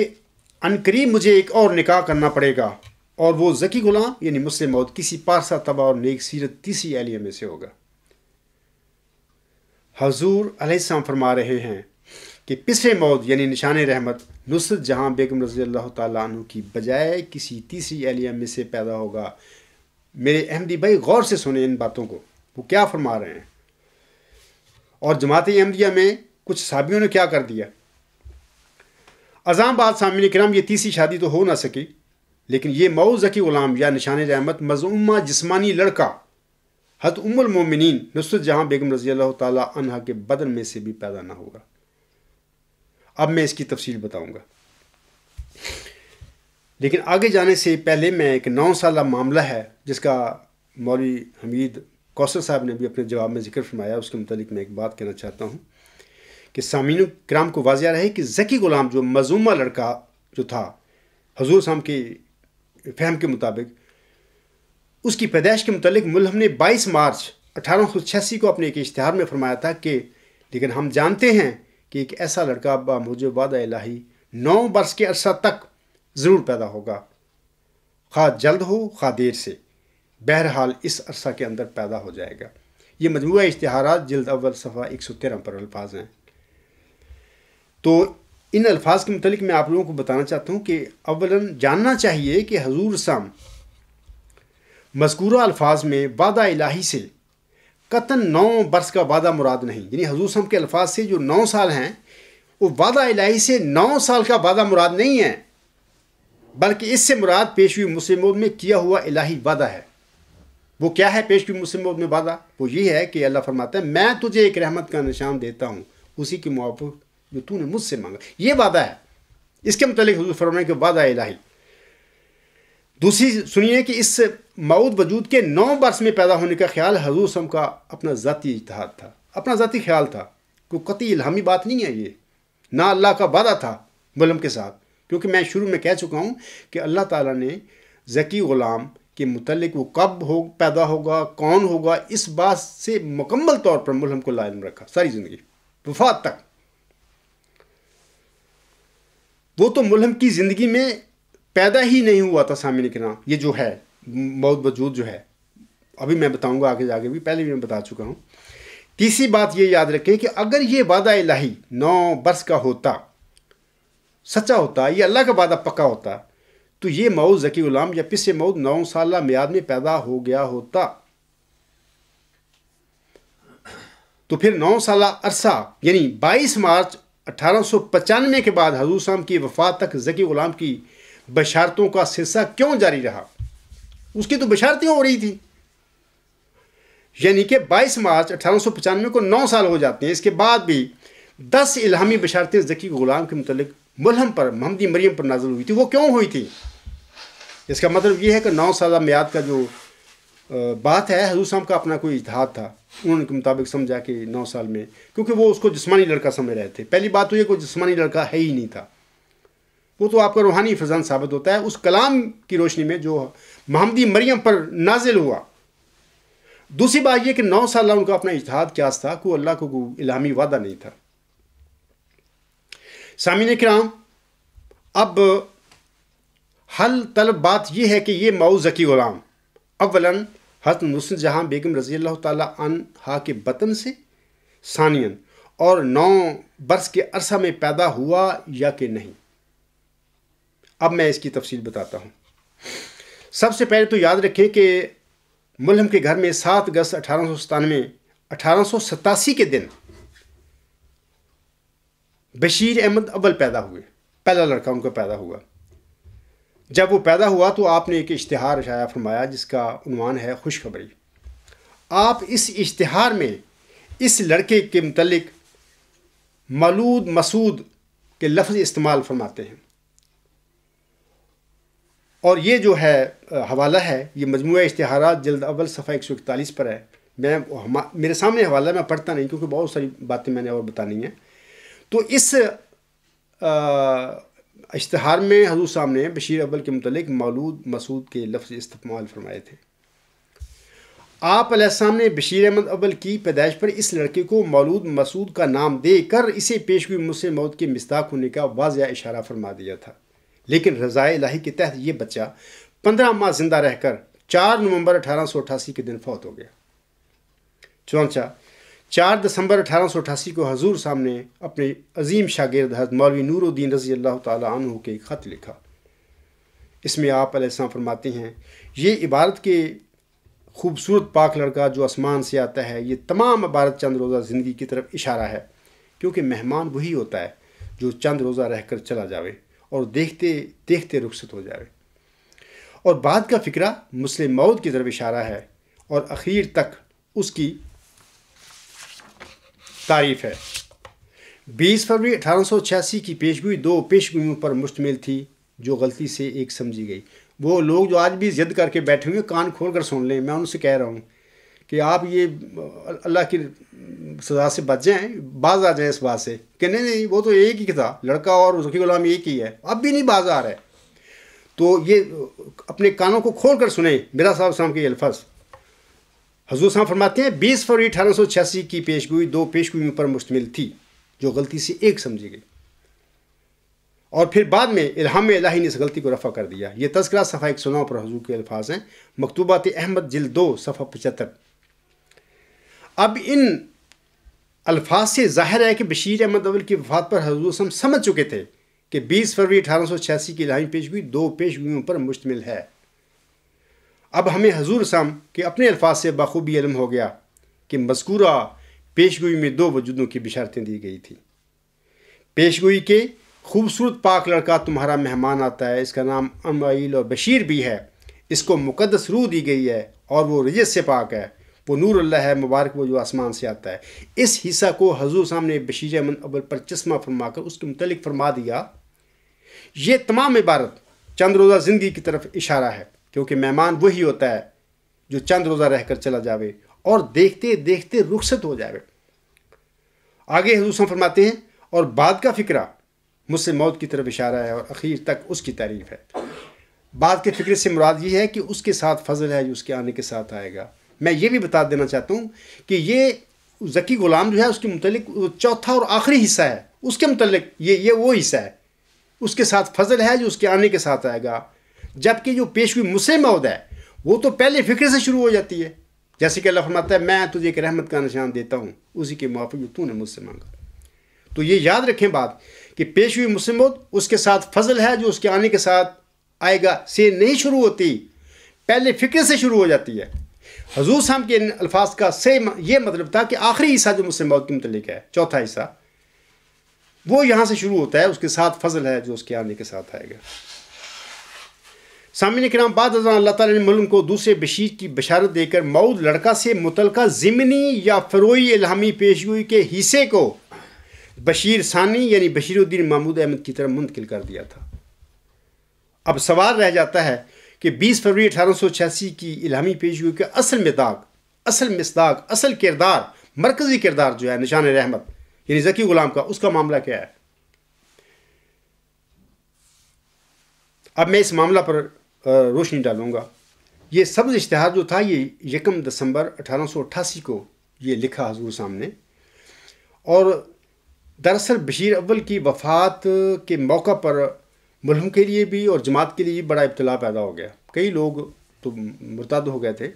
عنقریب مجھے ایک اور نکاح کرنا پڑے گا، اور وہ ذکی غلام یعنی مسلم موت کسی پارسا طبع اور نیک سیرت تیسری اہلیہ میں سے ہوگا۔ حضور علیہ السلام فرما رہے ہیں کہ پسر موت یعنی نشان رحمت نصرت جہاں بیگم رضی اللہ تعالیٰ عنہ کی بجائے کسی تیسری اہلیہ میں سے پیدا ہوگا۔ میرے احمدی بھائی غور سے سنیں ان باتوں کو، وہ کیا فرما رہے ہیں۔ اور جماعت احمدیہ میں کچھ صحابیوں نے کیا کر دیا۔ ازاں بعد سامعین کرام یہ تیسری شادی تو ہو نہ سکی، لیکن یہ مئو ذکی غلام یا نشان رحمت مزعومہ جسمانی لڑکا حضرت ام المومنین نصرت جہاں بیگم رضی اللہ تعالیٰ عنہا کے بدن میں سے بھی پیدا نہ ہوگا۔ اب میں اس کی تفصیل بتاؤں گا، لیکن آگے جانے سے پہلے میں ایک 9 سالہ معاملہ ہے جس کا مولوی حمید کوثر صاحب نے بھی اپنے جواب میں ذکر فرمایا، اس کے متعلق میں ایک بات کہنا چاہتا ہوں کہ سامعین کرام کو واضح رہے کہ ذکی غلام جو مظلومہ لڑکا جو تھا، حضور صاحب کے فہم کے مطابق اس کی پیدائش کے متعلق ملہم نے 22 مارچ 1886 کو اپنے ایک اشتہار میں فرمایا تھا کہ لیکن ہم جانتے ہیں کہ ایک ایسا لڑکا بموجب وعدہ الہی 9 برس کے عرصہ تک ضرور پیدا ہوگا، خواہ جلد ہو خواہ دیر سے، بہرحال اس عرصہ کے اندر پیدا ہو جائے گا۔ یہ مجموعہ اشتہارات جلد اول صفحہ 113 پر الفاظ ہیں۔ تو ان الفاظ کے متعلق میں آپ لوگوں کو بتانا چاہتا ہوں کہ اولاً جاننا چاہیے کہ حضور صاحب مذکورہ الفاظ میں وعدہ الہی سے قطعاً 9 برس کا وعدہ مراد نہیں، یعنی حضور صاحب کے الفاظ سے جو 9 سال ہیں وہ وعدہ الہی سے 9 سال کا وعدہ مراد نہیں ہے، بلکہ اس سے مراد پیشوی مسلم موعود میں کیا ہوا الہی وعدہ ہے۔ وہ کیا ہے پیشوی مسلم موعود میں وعدہ؟ وہ یہ ہے کہ اللہ فرماتا ہے میں تجھے ایک رحمت کا نشان دیتا ہوں اسی کے موافق جو تو نے مجھ سے مانگا، یہ وعدہ ہے۔ اس کے متعلق حضور فرمائیں کہ وعدہ الہی۔ دوسری سنیے کہ اس موعود وجود کے 9 برس میں پیدا ہونے کا خیال حضور صلی اللہ علیہ وسلم کا اپنا ذاتی اجتہاد تھا، اپنا ذاتی خیال تھا، کوئی قطعی الہامی بات نہیں ہے یہ، نہ اللہ کا وعدہ تھا ملم کے ساتھ، کیونکہ میں شروع میں کہہ چکا ہوں کہ اللہ تعالیٰ نے ذکی غلام کے متعلق وہ کب پیدا ہوگا، کون ہوگا، اس بات سے مکمل طور پر ملہم کو لا علم رکھا ساری زندگی وفات تک۔ وہ تو ملہم کی زندگی میں پیدا ہی نہیں ہوا تھا سامعین کرام، یہ جو ہے موعود وجود جو ہے، ابھی میں بتاؤں گا آگے بھی، پہلے بھی میں بتا چکا ہوں۔ تیسری بات یہ یاد رکھیں کہ اگر یہ وعدہ الہی 9 برس کا ہوتا، سچا ہوتا، یہ اللہ کا وعدہ پکا ہوتا، تو یہ موعود ذکی غلام یا پس موعود 9 سالہ میعاد میں پیدا ہو گیا ہوتا۔ تو پھر 9 سالہ عرصہ یعنی 22 مارچ 1895 کے بعد حضور صاحب کی وفات تک ذکی غلام کی بشارتوں کا سلسلہ کیوں جاری رہا؟ اس کی تو بشارتیں ہو رہی تھیں۔ یعنی کہ 22 مارچ 1895 کو 9 سال ہو جاتے ہیں۔ اس کے بعد بھی 10 الہامی بشارتیں ذکی غلام کے متعلق ملہم پر، محمدی مریم پر نازل ہوئی تھی۔ وہ کیوں ہوئی تھی؟ اس کا مطلب یہ ہے کہ 9 سالہ میعاد کا جو بات ہے، حضور صاحب کا اپنا کوئی اجتہاد تھا، انہوں نے کے مطابق سمجھا کہ 9 سال میں، کیونکہ وہ اس کو جسمانی لڑکا سمجھ رہے تھے۔ پہلی بات تو یہ کوئی جسمانی لڑکا ہے ہی نہیں تھا، وہ تو آپ کا روحانی فرزند ثابت ہوتا ہے اس کلام کی روشنی میں جو محمدی مریم پر نازل ہوا۔ دوسری بات یہ کہ 9 سالہ ان کا اپنا اجتہاد قیاس تھا، کوئی اللہ کو کوئی الہامی وعدہ نہیں تھا۔ سامعین کرام، اب حل طلب بات یہ ہے کہ یہ مئو ذکی غلام اولاً حضرت نصرت جہاں بیگم رضی اللہ تعالیٰ عنہا کے بطن سے، ثانیاً اور 9 برس کے عرصہ میں پیدا ہوا یا کہ نہیں۔ اب میں اس کی تفصیل بتاتا ہوں۔ سب سے پہلے تو یاد رکھیں کہ ملہم کے گھر میں 7 اگست 1887 کے دن بشیر احمد اول پیدا ہوئے، پہلا لڑکا ان کا پیدا ہوا۔ جب وہ پیدا ہوا تو آپ نے ایک اشتہار شائع فرمایا جس کا عنوان ہے خوشخبری۔ آپ اس اشتہار میں اس لڑکے کے متعلق مولود مسعود کے لفظ استعمال فرماتے ہیں، اور یہ جو ہے حوالہ ہے، یہ مجموعہ اشتہارات جلد اول صفحہ 141 پر ہے۔ میرے سامنے حوالہ ہے، میں پڑھتا نہیں کیونکہ بہت ساری باتیں میں نے اور بتانی ہیں۔ تو اس اشتہار میں حضور صاحب نے بشیر اول کے متعلق مولود مسعود کے لفظ استعمال فرمائے تھے۔ آپ علیہ السلام نے بشیر احمد اول کی پیدائش پر اس لڑکے کو مولود مسعود کا نام دے کر اسے پیشگوئی مسلم موت کے مصداق ہونے کا واضح اشارہ فرما دیا تھا، لیکن رضائے الہی کے تحت یہ بچہ 15 ماہ زندہ رہ کر 4 نومبر 1888 کے دن فوت ہو گیا۔ چنانچہ 4 دسمبر 1888 کو حضور صاحب نے اپنے عظیم شاگرد حضرت مولوی نور الدین رضی اللہ تعالیٰ عنہ کے ایک خط لکھا۔ اس میں آپ علیہ السلام فرماتے ہیں، یہ عبارت کے خوبصورت پاک لڑکا جو آسمان سے آتا ہے، یہ تمام عبارت چند روزہ زندگی کی طرف اشارہ ہے، کیونکہ مہمان وہی ہوتا ہے جو چند روزہ رہ کر چلا جاوے اور دیکھتے دیکھتے رخصت ہو جاوے، اور بعد کا فکرہ مسلم موت کی طرف اشارہ ہے اور اخیر تک اس کی تعریف ہے۔ 20 فروری 1886 کی پیشگوئی 2 پیشگوئیوں پر مشتمل تھی جو غلطی سے ایک سمجھی گئی۔ وہ لوگ جو آج بھی ضد کر کے بیٹھے ہوئے کان کھول کر سن لیں، میں ان سے کہہ رہا ہوں کہ آپ یہ اللہ کی سزا سے بچ جائیں، باز آ جائیں اس بات سے کہ نہیں وہ تو ایک ہی تھا، لڑکا اور ذکی غلام ایک ہی ہے، اب بھی نہیں باز آ رہا ہے۔ تو یہ اپنے کانوں کو کھول کر سنیں میرا صاحب کے یہ الفاظ۔ حضور صاحب فرماتے ہیں 20 فروری 1886 کی پیشگوئی 2 پیشگوئیوں پر مشتمل تھی جو غلطی سے ایک سمجھی گئی، اور پھر بعد میں الہام الہی نے اس غلطی کو رفع کر دیا۔ یہ تذکرہ صفحہ 109 پر حضور کے الفاظ ہیں، مکتوبات احمد جلد 2 صفحہ 75۔ اب ان الفاظ سے ظاہر ہے کہ بشیر احمد اول کی وفات پر حضور صاحب سمجھ چکے تھے کہ 20 فروری 1886 کی الہامی پیشگوئی 2 پیشگوئیوں پر مشتمل ہے۔ اب ہمیں حضور صاحب کے اپنے الفاظ سے بخوبی علم ہو گیا کہ مذکورہ پیشگوئی میں 2 وجودوں کی بشارتیں دی گئی تھیں۔ پیشگوئی کے خوبصورت پاک لڑکا تمہارا مہمان آتا ہے، اس کا نام امائیل اور بشیر بھی ہے، اس کو مقدس روح دی گئی ہے اور وہ رجس سے پاک ہے، وہ نور اللہ ہے، مبارک وہ جو آسمان سے آتا ہے۔ اس حصہ کو حضور صاحب نے بشیر احمد اول پر چشمہ فرما کر اس کے متعلق فرما دیا۔ یہ تمام عبارت چند روزہ زندگی کی طرف اشارہ ہے، کیونکہ مہمان وہی ہوتا ہے جو چند روزہ رہ کر چلا جاوے اور دیکھتے دیکھتے رخصت ہو جاوے۔ آگے حضور صاحب فرماتے ہیں، اور بعد کا فکرہ مسلم موت کی طرف اشارہ ہے اور اخیر تک اس کی تعریف ہے۔ بعد کے فکرے سے مراد یہ ہے کہ اس کے ساتھ فضل ہے جو اس کے آنے کے ساتھ آئے گا۔ میں یہ بھی بتا دینا چاہتا ہوں کہ یہ ذکی غلام جو ہے اس کے متعلق چوتھا اور آخری حصہ ہے، اس کے متعلق یہ وہ حصہ ہے، اس کے ساتھ فضل ہے جو اس کے آنے کے ساتھ آئے گا، جبکہ جو پیشگوئی مسلم موت ہے وہ تو پہلے فکرے سے شروع ہو جاتی ہے، جیسے کہ اللہ فرماتا ہے میں تجھے ایک رحمت کا نشان دیتا ہوں اسی کے موافق جو تو نے مجھ سے مانگا۔ تو یہ یاد رکھیں بات کہ پیشگوئی مسلم موت اس کے ساتھ فضل ہے جو اس کے آنے کے ساتھ آئے گا سے نہیں شروع ہوتی، پہلے فکرے سے شروع ہو جاتی ہے۔ حضور صاحب کے ان الفاظ کا یہ مطلب تھا کہ آخری حصہ جو مسلم موت کے متعلق ہے، چوتھا حصہ، وہ یہاں سے شروع ہوتا ہے، اس کے ساتھ فضل ہے جو اس کے آنے کے ساتھ آئے گا۔ سامعین کرام، بعد ازاں اللہ تعالیٰ نے ملک کو دوسرے بشیر کی بشارت دے کر مؤعود لڑکا سے متعلقہ ضمنی یا فروئی الہامی پیشگوئی کے حصے کو بشیر ثانی یعنی بشیر الدین محمود احمد کی طرف منتقل کر دیا تھا۔ اب سوال رہ جاتا ہے کہ 20 فروری 1886 کی الہامی پیشگوئی کا اصل مصداق، اصل کردار، مرکزی کردار جو ہے نشان رحمت یعنی ذکی غلام کا، اس کا معاملہ کیا ہے؟ اب میں اس معاملہ پر روشنی ڈالوں گا۔ یہ سبز اشتہار جو تھا یہ 1 دسمبر 1888 کو یہ لکھا حضور سامنے، اور دراصل بشیر اول کی وفات کے موقع پر ملہم کے لیے بھی اور جماعت کے لیے بھی بڑا ابتلا پیدا ہو گیا۔ کئی لوگ تو مرتد ہو گئے تھے۔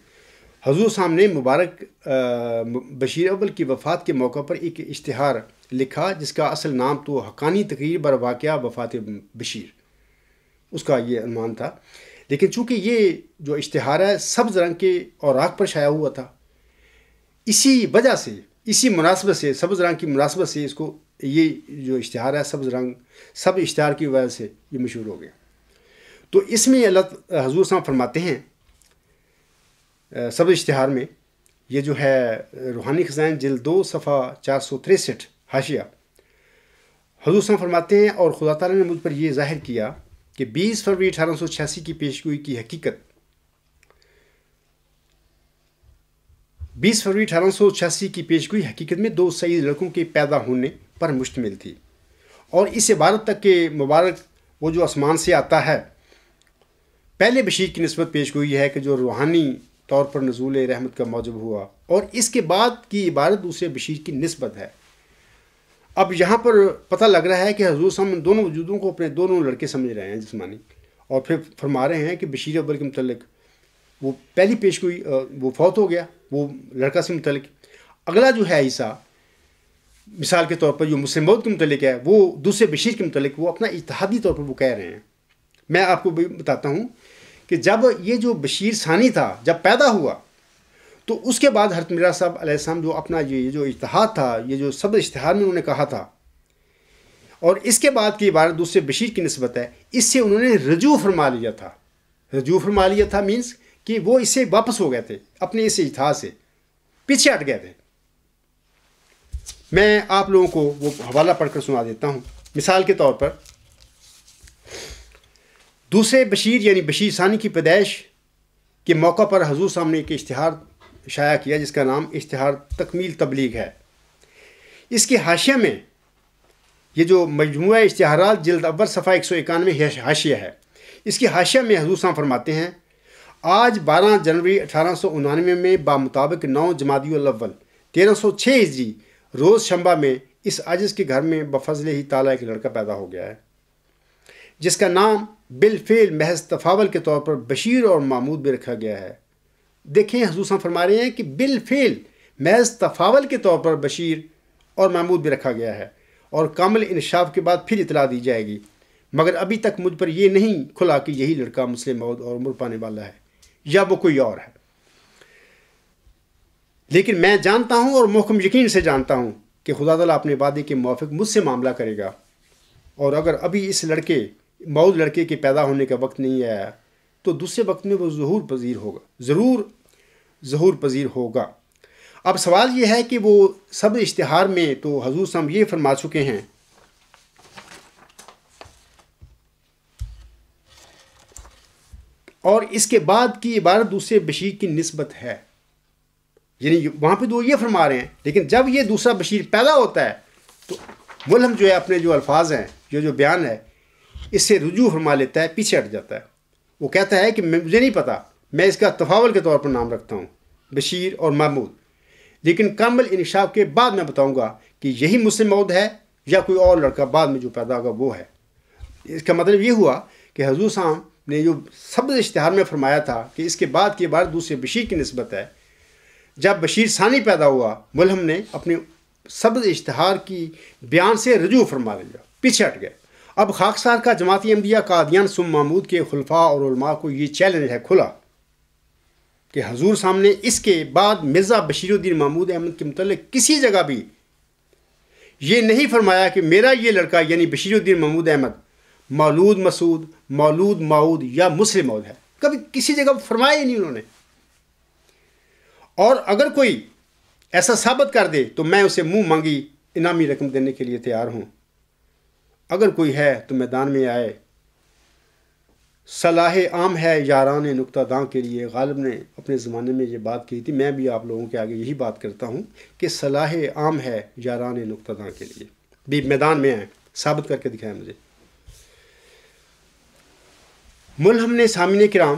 حضور سامنے مبارک بشیر اول کی وفات کے موقع پر ایک اشتہار لکھا جس کا اصل نام تو حقانی تقریر بر واقعہ وفات بشیر، اس کا یہ عنوان تھا، لیکن چونکہ یہ جو اشتہار ہے سبز رنگ کے اوراق پر شائع ہوا تھا، اسی وجہ سے، اسی مناسبت سے، سبز رنگ کی مناسبت سے اس کو، یہ جو اشتہار ہے سب اشتہار کی وجہ سے یہ مشہور ہو گیا۔ تو اس میں اللہ حضور صاحب فرماتے ہیں سبز اشتہار میں، یہ جو ہے روحانی خزائن جلد 2 صفحہ 463 حاشیہ، حضور صاحب فرماتے ہیں اور خدا تعالیٰ نے مجھ پر یہ ظاہر کیا کہ 20 فروری 1886 کی پیشگوئی کی حقیقت 20 فروری 1886 کی پیشگوئی حقیقت میں 2 سعید لڑکوں کے پیدا ہونے پر مشتمل تھی، اور اس عبارت تک کہ مبارک وہ جو آسمان سے آتا ہے، پہلے بشیر کی نسبت پیشگوئی ہے کہ جو روحانی طور پر نزول رحمت کا موجب ہوا، اور اس کے بعد کی عبارت دوسرے بشیر کی نسبت ہے۔ اب یہاں پر پتہ لگ رہا ہے کہ حضور صاحب ان دونوں وجودوں کو اپنے دونوں لڑکے سمجھ رہے ہیں جسمانی، اور پھر فرما رہے ہیں کہ بشیر اول کے متعلق وہ پہلی پیشگوئی وہ فوت ہو گیا، وہ لڑکا سے متعلق، اگلا جو ہے عیسیٰ مثال کے طور پر جو مسلم موعود کے متعلق ہے، وہ دوسرے بشیر کے متعلق وہ اپنا اجتہادی طور پر وہ کہہ رہے ہیں۔ میں آپ کو بھی بتاتا ہوں کہ جب یہ جو بشیر ثانی تھا جب پیدا ہوا تو اس کے بعد حضرت مرزا صاحب علیہ السلام جو اپنا یہ جو اجتہاد تھا، یہ جو سبز اشتہار میں انہوں نے کہا تھا، اور اس کے بعد کی عبارت دوسرے بشیر کی نسبت ہے، اس سے انہوں نے رجوع فرما لیا تھا۔ رجوع فرما لیا تھا مینس کہ وہ اس سے واپس ہو گئے تھے، اپنے اس اجتہاد سے پیچھے ہٹ گئے تھے۔ میں آپ لوگوں کو وہ حوالہ پڑھ کر سنا دیتا ہوں۔ مثال کے طور پر دوسرے بشیر یعنی بشیر ثانی کی پیدائش کے موقع پر حضور صاحب نے ایک اشتہار شائع کیا جس کا نام اشتہار تکمیل تبلیغ ہے۔ اس کے حاشیہ میں، یہ جو مجموعہ اشتہارات جلد اول صفحہ 191 حاشیہ ہے، اس کے حاشیہ میں حضور صاحب فرماتے ہیں، آج 12 جنوری 1899 میں بامطابق 9 جمادی الاول 1306 ہجری روز شنبہ میں اس عاجز کے گھر میں بفضل ہی تعالیٰ ایک لڑکا پیدا ہو گیا ہے جس کا نام بالفعل محض تفاول کے طور پر بشیر اور محمود بھی رکھا گیا ہے۔ دیکھیں حضور صاحب فرما رہے ہیں کہ بالفعل محض تفاول کے طور پر بشیر اور محمود بھی رکھا گیا ہے، اور کامل انکشاف کے بعد پھر اطلاع دی جائے گی، مگر ابھی تک مجھ پر یہ نہیں کھلا کہ یہی لڑکا مسلم موعود اور عمر پانے والا ہے یا وہ کوئی اور ہے، لیکن میں جانتا ہوں اور محکم یقین سے جانتا ہوں کہ خدا تعالیٰ اپنے وعدے کے موافق مجھ سے معاملہ کرے گا، اور اگر ابھی اس موعود لڑکے کے پیدا ہونے کا وقت نہیں آیا تو دوسرے وقت میں وہ ضرور ظہور پذیر ہوگا۔ اب سوال یہ ہے کہ وہ سب اشتہار میں تو حضور صاحب یہ فرما چکے ہیں اور اس کے بعد کی عبارت دوسرے بشیر کی نسبت ہے، یعنی وہاں پہ تو یہ فرما رہے ہیں، لیکن جب یہ دوسرا بشیر پیدا ہوتا ہے تو ملہم جو ہے اپنے جو الفاظ ہیں، یہ جو بیان ہے، اس سے رجوع فرما لیتا ہے، پیچھے ہٹ جاتا ہے۔ وہ کہتا ہے کہ مجھے نہیں پتا، میں اس کا تفاول کے طور پر نام رکھتا ہوں بشیر اور محمود، لیکن کامل انکشاف کے بعد میں بتاؤں گا کہ یہی مسلم موعود ہے یا کوئی اور لڑکا بعد میں جو پیدا ہوگا وہ ہے۔ اس کا مطلب یہ ہوا کہ حضور صاحب نے جو سبز اشتہار میں فرمایا تھا کہ اس کے بعد کی عبارت دوسرے بشیر کی نسبت ہے، جب بشیر ثانی پیدا ہوا ملہم نے اپنے سبز اشتہار کی بیان سے رجوع فرما لیا، پیچھے ہٹ گئے۔ اب خاکسار کا جماعتی انبیاء قادیان سم محمود کے خلفاء اور علماء کو یہ چیلنج ہے کھلا کہ حضور صاحب نے اس کے بعد مرزا بشیر الدین محمود احمد کے متعلق کسی جگہ بھی یہ نہیں فرمایا کہ میرا یہ لڑکا یعنی بشیر الدین محمود احمد مولود مسعود، مولود ماؤد یا مسلم ماؤد ہے، کبھی کسی جگہ فرمایا ہی نہیں انہوں نے۔ اور اگر کوئی ایسا ثابت کر دے تو میں اسے منہ مانگی انعامی رقم دینے کے لیے تیار ہوں۔ اگر کوئی ہے تو میدان میں آئے۔ صلاح عام ہے یاران نقطہ داں کے لیے، غالب نے اپنے زمانے میں یہ بات کی تھی، میں بھی آپ لوگوں کے آگے یہی بات کرتا ہوں کہ صلاح عام ہے یاران نقطہ داں کے لیے۔ بھی میدان میں آئے، ثابت کر کے دکھائیں مجھے۔ ملہم نے سامعین کرام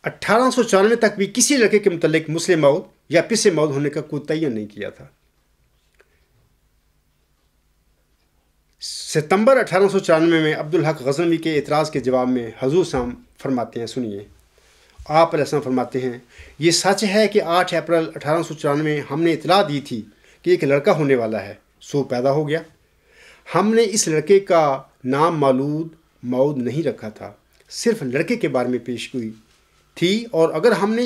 1894 تک بھی کسی لڑکے کے متعلق مسلم ماؤد یا پس ماؤد ہونے کا کوئی تعین نہیں کیا تھا۔ ستمبر 1894 میں عبدالحق غزنوی کے اعتراض کے جواب میں حضور صاحب فرماتے ہیں، سنیے، آپ علیہ السلام فرماتے ہیں، یہ سچ ہے کہ 8 اپریل 1894 میں ہم نے اطلاع دی تھی کہ ایک لڑکا ہونے والا ہے، سو پیدا ہو گیا۔ ہم نے اس لڑکے کا نام مولود ماؤد نہیں رکھا تھا، صرف لڑکے کے بارے میں پیش گوئی تھی، اور اگر ہم نے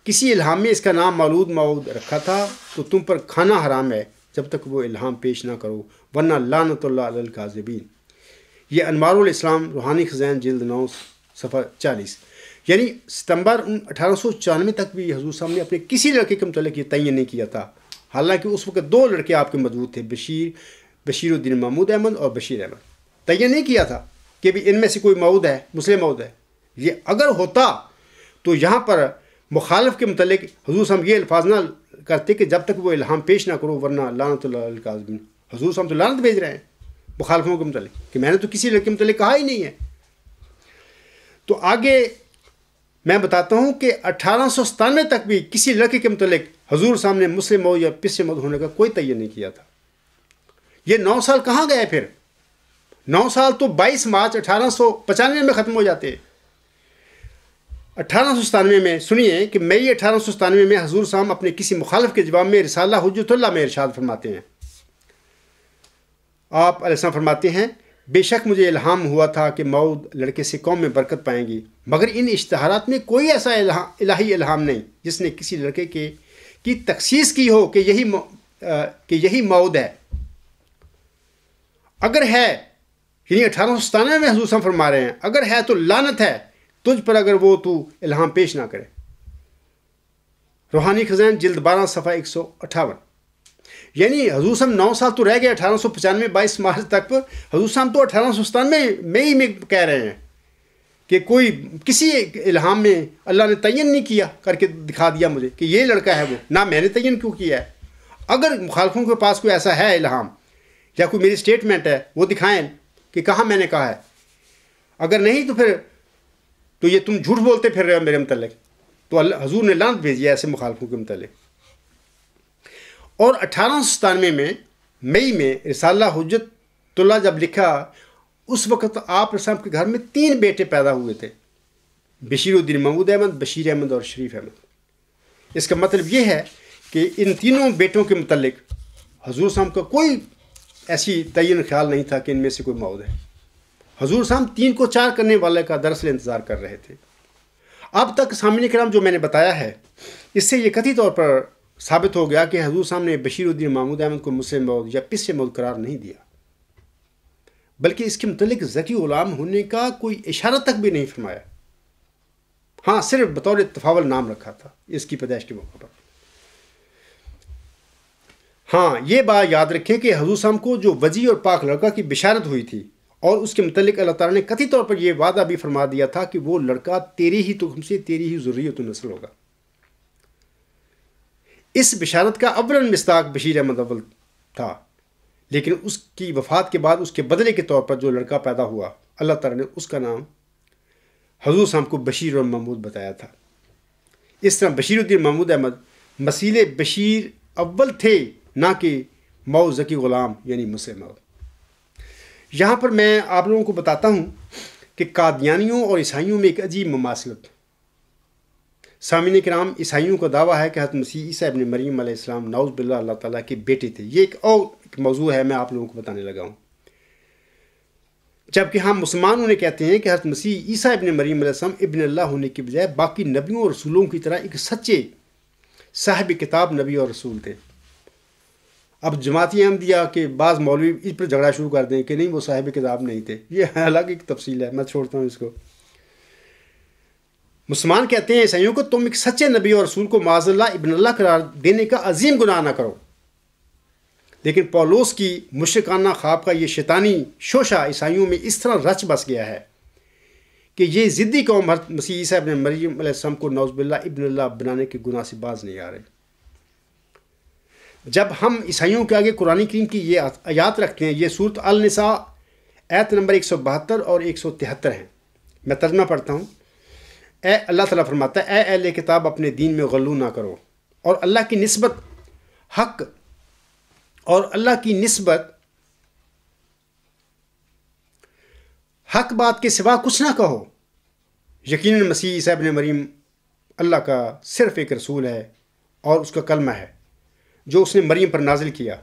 کسی الہام میں اس کا نام مولود ماؤد رکھا تھا تو تم پر کھانا حرام ہے جب تک وہ الہام پیش نہ کرو، ورنہ لعنت اللہ علی الکاذبین۔ یہ انوار الاسلام روحانی خزائن جلد 9 صفحہ 40۔ یعنی ستمبر 1894 تک بھی حضور صاحب نے اپنے کسی لڑکے کے متعلق یہ تعین نہیں کیا تھا، حالانکہ اس وقت 2 لڑکے آپ کے موجود تھے، بشیر الدین محمود احمد اور بشیر احمد۔ تعین نہیں کیا تھا کہ بھی ان میں سے کوئی ماؤد ہے، مسلم ماؤد ہے۔ یہ اگر ہوتا تو یہاں پر مخالف کے متعلق حضور صاحب یہ الفاظ نہ کرتے کہ جب تک وہ الہام پیش نہ کرو ورنہ لعنت اللہ علی الکاذبین۔ حضور صاحب تو لعنت بھیج رہے ہیں مخالفوں کے متعلق کہ میں نے تو کسی لڑکے کے متعلق کہا ہی نہیں ہے۔ تو آگے میں بتاتا ہوں کہ 1897 تک بھی کسی لڑکے کے متعلق حضور صاحب نے مسلم ماؤد یا پس ماؤد ہونے کا کوئی تعین نہیں کیا تھا۔ یہ 9 سال کہاں گئے پھر؟ 9 سال تو 22 مارچ 1895 میں ختم ہو جاتے ہیں۔ 1897 میں سنیے کہ مئی 1897 میں حضور صاحب اپنے کسی مخالف کے جواب میں رسالہ حجت اللہ میں ارشاد فرماتے ہیں، آپ علیہ السلام فرماتے ہیں، بے شک مجھے الہام ہوا تھا کہ ماؤد لڑکے سے قوم میں برکت پائیں گی، مگر ان اشتہارات میں کوئی ایسا الہی الہام نہیں جس نے کسی لڑکے کی تخصیص کی ہو کہ یہی ماؤد ہے۔ اگر ہے، یعنی 1897 میں حضور صاحب فرما رہے ہیں، اگر ہے تو لعنت ہے تجھ پر اگر وہ تو الہام پیش نہ کرے۔ روحانی خزائن جلد 12 صفحہ 158۔ یعنی حضور صاحب 9 سال تو رہ گئے 1895 22 مارچ تک پر، حضور صاحب تو 1897 مئی میں کہہ رہے ہیں کہ کوئی کسی الہام میں اللہ نے تعین نہیں کیا کر کے دکھا دیا مجھے کہ یہ لڑکا ہے وہ، نہ میں نے تعین کیوں کیا ہے۔ اگر مخالفوں کے پاس کوئی ایسا ہے الہام یا کوئی میری سٹیٹمنٹ ہے وہ دکھائیں کہ کہاں میں نے کہا ہے، اگر نہیں تو پھر تو یہ تم جھوٹ بولتے پھر رہے ہو میرے متعلق، تو اللہ حضور نے لعنت بھیجی ہے ایسے مخالفوں کے متعلق۔ اور 1897 میں مئی میں رسالہ حجت اللہ جب لکھا، اس وقت آپ صاحب کے گھر میں 3 بیٹے پیدا ہوئے تھے، بشیر الدین محمود احمد، بشیر احمد اور شریف احمد۔ اس کا مطلب یہ ہے کہ ان تینوں بیٹوں کے متعلق حضور صاحب کا کوئی ایسی تعین خیال نہیں تھا کہ ان میں سے کوئی ماؤد ہے۔ حضور صاحب 3 کو 4 کرنے والے کا دراصل انتظار کر رہے تھے۔ اب تک سامعین کرام جو میں نے بتایا ہے، اس سے یہ قطعی طور پر ثابت ہو گیا کہ حضور صاحب نے بشیر الدین محمود احمد کو مسلم ماؤد یا پس ماؤد قرار نہیں دیا، بلکہ اس کے متعلق ذکی غلام ہونے کا کوئی اشارہ تک بھی نہیں فرمایا۔ ہاں، صرف بطور تفاول نام رکھا تھا اس کی پیدائش کے موقع پر۔ ہاں، یہ بات یاد رکھیں کہ حضور صاحب کو جو وجی اور پاک لڑکا کی بشارت ہوئی تھی، اور اس کے متعلق اللہ تعالیٰ نے قطعی طور پر یہ وعدہ بھی فرما دیا تھا کہ وہ لڑکا تیری ہی تخم سے، تیری ہی ذریت و نسل ہوگا۔ اس بشارت کا اول مصداق بشیر احمد اول تھا، لیکن اس کی وفات کے بعد اس کے بدلے کے طور پر جو لڑکا پیدا ہوا، اللہ تعالیٰ نے اس کا نام حضور صاحب کو بشیر اور محمود بتایا تھا۔ اس طرح بشیر الدین محمود احمد مسیل بشیر اول تھے، نہ کہ ماؤد ذکی غلام یعنی مسلم ماؤد۔ یہاں پر میں آپ لوگوں کو بتاتا ہوں کہ قادیانیوں اور عیسائیوں میں ایک عجیب مماثلت۔ سامعین کرام، عیسائیوں کا دعویٰ ہے کہ حضرت مسیح عیسیٰ ابن مریم علیہ السلام نعوذ باللہ اللہ تعالیٰ کے بیٹے تھے۔ یہ ایک موضوع ہے، میں آپ لوگوں کو بتانے لگا ہوں۔ جبکہ ہم مسلمان انہیں کہتے ہیں کہ حضرت مسیح عیسیٰ ابن مریم علیہ السلام ابن اللہ ہونے کی بجائے باقی نبیوں اور رسولوں کی طرح ایک سچے صاحب کتاب نبی اور رسول تھے۔ اب جماعتی احمدیہ کے بعض مولوی اس پر جھگڑا شروع کر دیں کہ نہیں وہ صاحب کتاب نہیں تھے، یہ الگ ایک تفصیل ہے، میں چھوڑتا ہوں اس کو۔ مسلمان کہتے ہیں عیسائیوں کو تم ایک سچے نبی اور رسول کو معاذ اللہ ابن اللہ قرار دینے کا عظیم گناہ نہ کرو، لیکن پولس کی مشرکانہ خواب کا یہ شیطانی شوشہ عیسائیوں میں اس طرح رچ بس گیا ہے کہ یہ ضدی قوم حضرت مسیح عیسیٰ ابن مریم علیہ السلام کو نعوذ باللہ ابن اللہ بنانے کے گناہ سے باز نہیں آ رہے۔ جب ہم عیسائیوں کے آگے قرآن کریم کی یہ آیات رکھتے ہیں، یہ سورۃ النساء آیت نمبر 172 اور 173 ہیں، میں ترجمہ پڑھتا ہوں۔ اے اللہ تعالیٰ فرماتا ہے، اے اہل کتاب اپنے دین میں غلو نہ کرو اور اللہ کی نسبت حق بات کے سوا کچھ نہ کہو، یقیناً مسیح عیسیٰ ابن مریم اللہ کا صرف ایک رسول ہے اور اس کا کلمہ ہے جو اس نے مریم پر نازل کیا،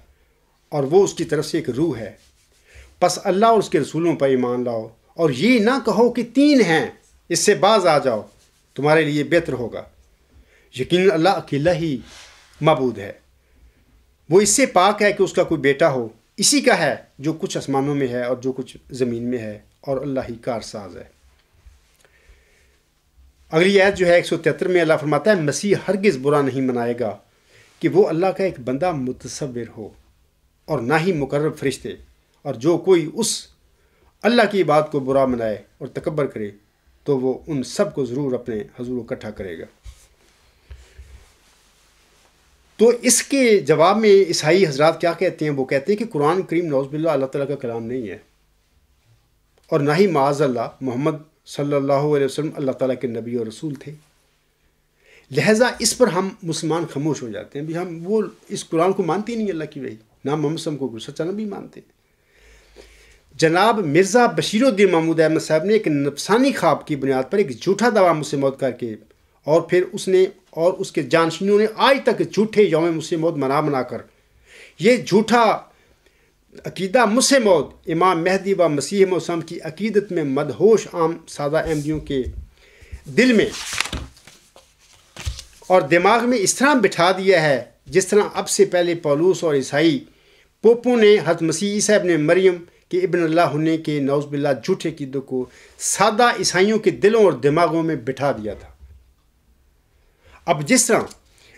اور وہ اس کی طرف سے ایک روح ہے۔ پس اللہ اور اس کے رسولوں پر ایمان لاؤ اور یہ نہ کہو کہ 3 ہیں، اس سے باز آ جاؤ، تمہارے لیے بہتر ہوگا۔ یقیناً اللہ اکیلا ہی معبود ہے، وہ اس سے پاک ہے کہ اس کا کوئی بیٹا ہو، اسی کا ہے جو کچھ آسمانوں میں ہے اور جو کچھ زمین میں ہے، اور اللہ ہی کارساز ہے۔ اگلی آیت جو ہے 173 میں اللہ فرماتا ہے، مسیح ہرگز برا نہیں منائے گا کہ وہ اللہ کا ایک بندہ متصور ہو اور نہ ہی مقرب فرشتے، اور جو کوئی اس اللہ کی بات کو برا منائے اور تکبر کرے تو وہ ان سب کو ضرور اپنے حضور اکٹھا کرے گا۔ تو اس کے جواب میں عیسائی حضرات کیا کہتے ہیں؟ وہ کہتے ہیں کہ قرآن کریم نعوذ باللہ اللہ تعالیٰ کا کلام نہیں ہے، اور نہ ہی معاذ اللہ محمد صلی اللہ علیہ وسلم اللہ تعالیٰ کے نبی اور رسول تھے۔ لہٰذا اس پر ہم مسلمان خاموش ہو جاتے ہیں، بھی ہم وہ اس قرآن کو مانتے ہی نہیں، اللہ کی وحی، نہ محمد صلی اللہ علیہ وسلم کو سچا نبی مانتے۔ جناب مرزا بشیر الدین محمود احمد صاحب نے ایک نفسانی خواب کی بنیاد پر ایک جھوٹا دعویٰ مسلم موت کر کے، اور پھر اس نے اور اس کے جانشینوں نے آج تک جھوٹے یوم مسلم موت منا کر یہ جھوٹا عقیدہ مسلم موت امام مہدی و مسیح موعود کی عقیدت میں مدہوش عام سادہ احمدیوں کے دل میں اور دماغ میں اس طرح بٹھا دیا ہے جس طرح اب سے پہلے پولس اور عیسائی پوپوں نے حضرت مسیح عیسیٰ ابن مریم کے ابن اللہ ہونے کے نعوذ باللہ جھوٹے عقیدوں کو سادہ عیسائیوں کے دلوں اور دماغوں میں بٹھا دیا تھا۔ اب جس طرح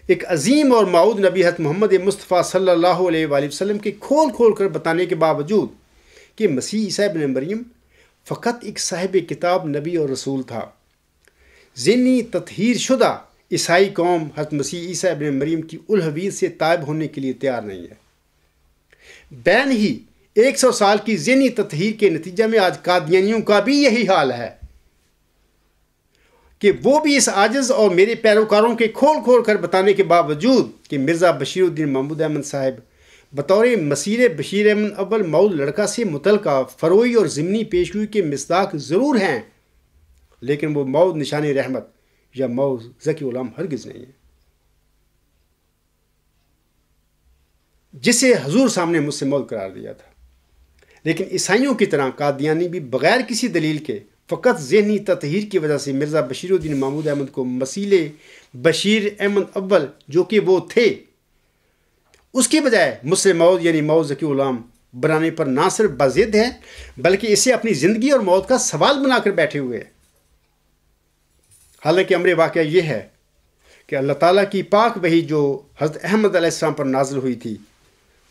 ایک عظیم اور موعود نبی حضرت محمد مصطفیٰ صلی اللہ علیہ وآلہ وسلم کے کھول کھول کر بتانے کے باوجود کہ مسیح عیسیٰ ابن مریم فقط ایک صاحب کتاب نبی اور رسول تھا، ذہنی تطہیر شدہ عیسائی قوم حضرت مسیح عیسیٰ ابن مریم کی الحویر سے تائب ہونے کے لیے تیار نہیں ہے۔ بین ہی 100 سال کی ذہنی تطہیر کے نتیجہ میں آج قادیانیوں کا بھی یہی حال ہے کہ وہ بھی اس عاجز اور میرے پیروکاروں کے کھول کھول کر بتانے کے باوجود کہ مرزا بشیر الدین محمود احمد صاحب بطور مسیر بشیر احمد اول موعود لڑکا سے متعلقہ فروئی اور ضمنی پیشگوئی کے مصداق ضرور ہیں، لیکن وہ موعود نشان رحمت یا موعود ذکی غلام ہرگز نہیں ہے، جسے حضور صاحب نے مجھ سے موعود قرار دیا تھا۔ لیکن عیسائیوں کی طرح قادیانی بھی بغیر کسی دلیل کے فقط ذہنی تطہیر کی وجہ سے مرزا بشیر الدین محمود احمد کو مسیل بشیر احمد اول جو کہ وہ تھے اس کی بجائے مسلم موعود یعنی موعود ذکی غلام بنانے پر نہ صرف بضد ہے بلکہ اسے اپنی زندگی اور موت کا سوال بنا کر بیٹھے ہوئے ہیں۔ حالانکہ امر واقعہ یہ ہے کہ اللہ تعالیٰ کی پاک وحی جو حضرت احمد علیہ السلام پر نازل ہوئی تھی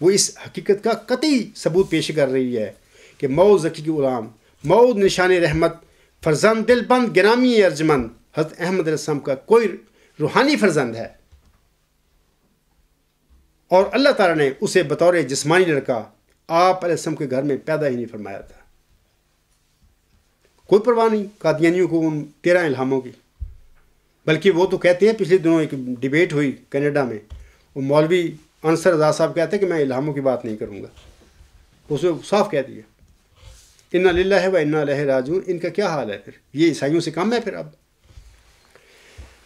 وہ اس حقیقت کا قطعی ثبوت پیش کر رہی ہے کہ موعود ذکی غلام موعود نشان رحمت فرزند دل بند گرامی ارجمند حضرت احمد علیہ السلام کا کوئی روحانی فرزند ہے، اور اللہ تعالیٰ نے اسے بطور جسمانی لڑکا آپ علیہ السلام کے گھر میں پیدا ہی نہیں فرمایا تھا۔ کوئی پرواہ نہیں قادیانیوں کو ان 13 الہاموں کی، بلکہ وہ تو کہتے ہیں، پچھلے دنوں ایک ڈیبیٹ ہوئی کینیڈا میں، وہ مولوی انصر رضا صاحب کہتے ہیں کہ میں الہاموں کی بات نہیں کروں گا، اس نے صاف کہہ دیا انا للہ و انا الیہ راجعون۔ ان کا کیا حال ہے پھر؟ یہ عیسائیوں سے کم ہے پھر اب؟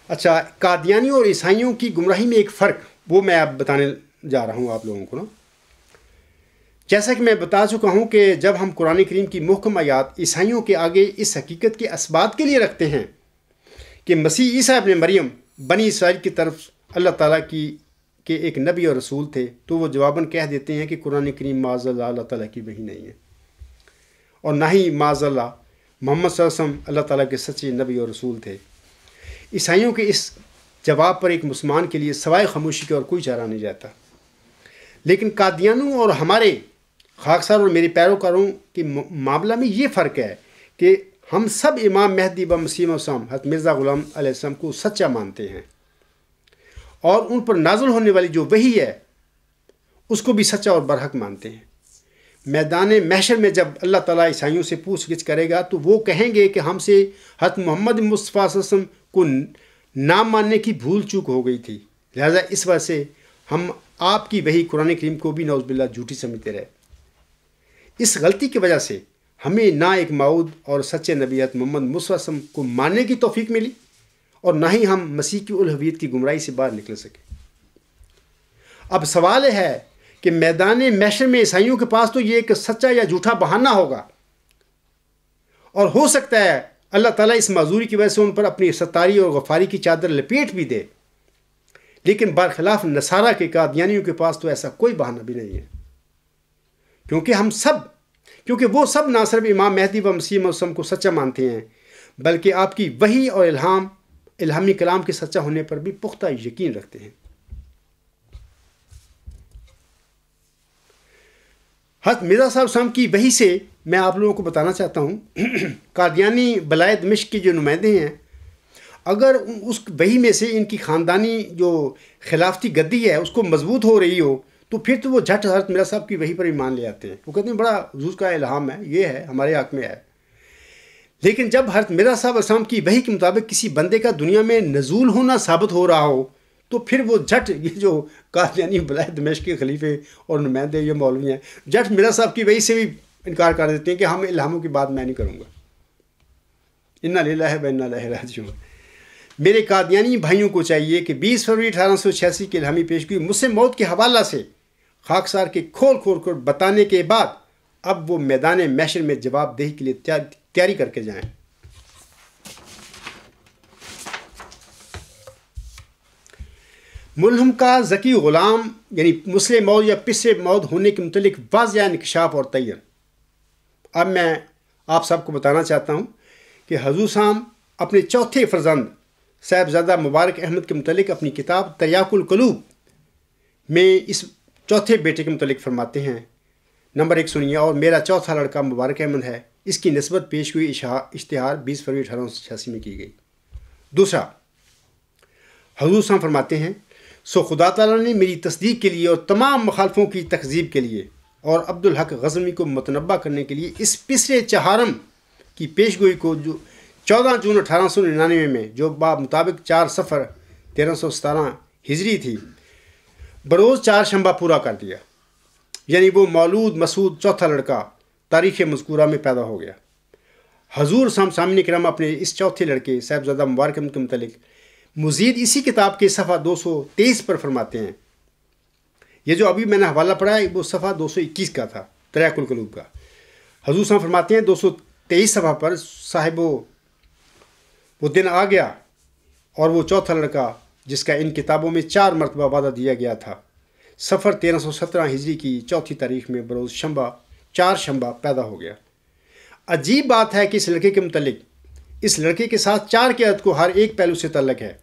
اچھا، قادیانیوں اور عیسائیوں کی گمراہی میں ایک فرق وہ میں اب بتانے جا رہا ہوں آپ لوگوں کو نا۔ جیسا کہ میں بتا چکا ہوں کہ جب ہم قرآن کریم کی محکم آیات عیسائیوں کے آگے اس حقیقت کے اثبات کے لیے رکھتے ہیں کہ مسیح عیسیٰ ابن مریم بنی اسرائیل کی طرف اللہ تعالیٰ کہ ایک نبی اور رسول تھے تو وہ جواباً کہہ دیتے ہیں کہ قرآن کریم معاذ اللہ تعالیٰ کی وحی نہیں ہے، اور نہ ہی معاذ اللہ محمد صلی اللہ علیہ وسلم اللہ تعالیٰ کے سچے نبی اور رسول تھے۔ عیسائیوں کے اس جواب پر ایک مسلمان کے لیے سوائے خاموشی کے اور کوئی چارہ نہیں رہتا۔ لیکن قادیانوں اور ہمارے خاکسار اور میرے پیروکاروں کے معاملہ میں یہ فرق ہے کہ ہم سب امام مہدی و مسیح موعود حضرت مرزا غلام علیہ السلام کو سچا مانتے ہیں، اور ان پر نازل ہونے والی جو وحی ہے اس کو بھی سچا اور برحق مانتے ہیں۔ میدان محشر میں جب اللہ تعالیٰ عیسائیوں سے پوچھ گچھ کرے گا تو وہ کہیں گے کہ ہم سے حضرت محمد مصطفیٰ صلی اللہ علیہ وسلم کو نام ماننے کی بھول چوک ہو گئی تھی، لہذا اس وجہ سے ہم آپ کی وحی قرآن کریم کو بھی نعوذ باللہ جھوٹی سمجھتے رہے۔ اس غلطی کی وجہ سے ہمیں نہ ایک موعود اور سچے نبی حضرت محمد مصطفیٰ صلی اللہ علیہ وسلم کو ماننے کی توفیق ملی، اور نہ ہی ہم مسیح کی الوہیت کی گمراہی سے باہر نکل سکے۔ اب سوال یہ ہے کہ میدان محشر میں عیسائیوں کے پاس تو یہ ایک سچا یا جھوٹا بہانہ ہوگا، اور ہو سکتا ہے اللہ تعالیٰ اس معذوری کی وجہ سے ان پر اپنی ستاری اور غفاری کی چادر لپیٹ بھی دے، لیکن برخلاف نصارہ کے قادیانیوں کے پاس تو ایسا کوئی بہانہ بھی نہیں ہے، کیونکہ وہ سب نہ صرف امام مہدی و مسیح موعود کو سچا مانتے ہیں بلکہ آپ کی وحی اور الہامی کلام کے سچا ہونے پر بھی پختہ یقین رکھتے ہیں۔ حضرت مرزا صاحب السلام کی وحی سے میں آپ لوگوں کو بتانا چاہتا ہوں، قادیانی بلائے دمشق کے جو نمائندے ہیں، اگر اس وحی میں سے ان کی خاندانی جو خلافتی گدی ہے اس کو مضبوط ہو رہی ہو تو پھر تو وہ جھٹ حضرت مرزا صاحب کی وحی پر ایمان لے آتے ہیں۔ وہ کہتے ہیں بڑا حضور کا الہام ہے، یہ ہے ہمارے حق میں ہے۔ لیکن جب حضرت مرزا صاحب علیہ السلام کی وحی کے مطابق کسی بندے کا دنیا میں نزول ہونا ثابت ہو رہا ہو تو پھر وہ جھٹ، یہ جو قادیانی بلائے دمشق کے خلیفے اور نمائندے یہ مولوی ہیں، جھٹ مرزا صاحب کی وحی سے بھی انکار کر دیتے ہیں کہ ہم الہاموں کی بات میں نہیں کروں گا۔ انا للہ و انا الیہ راجعون۔ میرے قادیانی بھائیوں کو چاہیے کہ 20 فروری 1886 کی الہامی پیشگوئی مسلم موعود کے حوالہ سے خاکسار کے کھول کر بتانے کے بعد اب وہ میدان محشر میں جواب دہی کے لیے تیاری کر کے جائیں۔ ملہم کا ذکی غلام یعنی مسلم موعود یا پسر موعود ہونے کے متعلق واضح انکشاف اور تعین۔ اب میں آپ سب کو بتانا چاہتا ہوں کہ حضور صاحب اپنے چوتھے فرزند صاحبزادہ مبارک احمد کے متعلق اپنی کتاب تریاق القلوب میں اس چوتھے بیٹے کے متعلق فرماتے ہیں۔ نمبر 1 سنیے، اور میرا چوتھا لڑکا مبارک احمد ہے، اس کی نسبت پیش ہوئی اشتہار 20 فروری 1886 میں کی گئی۔ دوسرا، حضور صاحب فرماتے ہیں، سو خدا تعالیٰ نے میری تصدیق کے لیے اور تمام مخالفوں کی تکذیب کے لیے اور عبدالحق غزنوی کو متنبع کرنے کے لیے اس پسر چہارم کی پیشگوئی کو جو 14 جون 1899 میں جو مطابق 4 صفر 1317 ہجری تھی بروز 4 شنبہ پورا کر دیا، یعنی وہ مولود مسعود چوتھا لڑکا تاریخ مذکورہ میں پیدا ہو گیا۔ حضور سامعین کرام اپنے اس چوتھے لڑکے صاحبزادہ مبارک احمد کے متعلق مزید اسی کتاب کے صفحہ 223 پر فرماتے ہیں۔ یہ جو ابھی میں نے حوالہ پڑھا ہے وہ صفحہ 221 کا تھا، تریاق القلوب کا۔ حضور صاحب فرماتے ہیں 223 صفحہ پر، صاحب وہ دن آ گیا اور وہ چوتھا لڑکا جس کا ان کتابوں میں 4 مرتبہ وعدہ دیا گیا تھا، صفر 1317 ہجری کی چوتھی تاریخ میں بروز 4 شنبہ پیدا ہو گیا۔ عجیب بات ہے کہ اس لڑکے کے متعلق اس لڑکے کے ساتھ 4 کے عدد کو ہر ایک پہلو سے تعلق ہے۔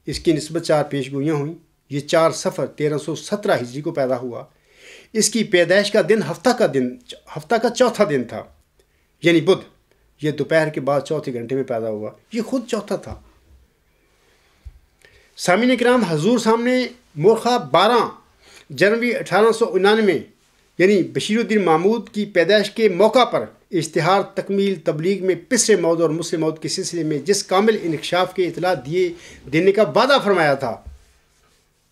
اس کی نسبت 4 پیشگوئیاں ہوئیں۔ یہ 4 صفر 1317 ہجری کو پیدا ہوا۔ اس کی پیدائش کا دن ہفتہ کا چوتھا دن تھا، یعنی بدھ۔ یہ دوپہر کے بعد چوتھے گھنٹے میں پیدا ہوا، یہ خود چوتھا تھا۔ سامعین کرام، حضور سامنے مورخہ 12 جنوری 1899 یعنی بشیر الدین محمود کی پیدائش کے موقع پر اشتہار تکمیل تبلیغ میں پسر موعود اور مسلم موعود کے سلسلے میں جس کامل انکشاف کے اطلاع دینے کا وعدہ فرمایا تھا،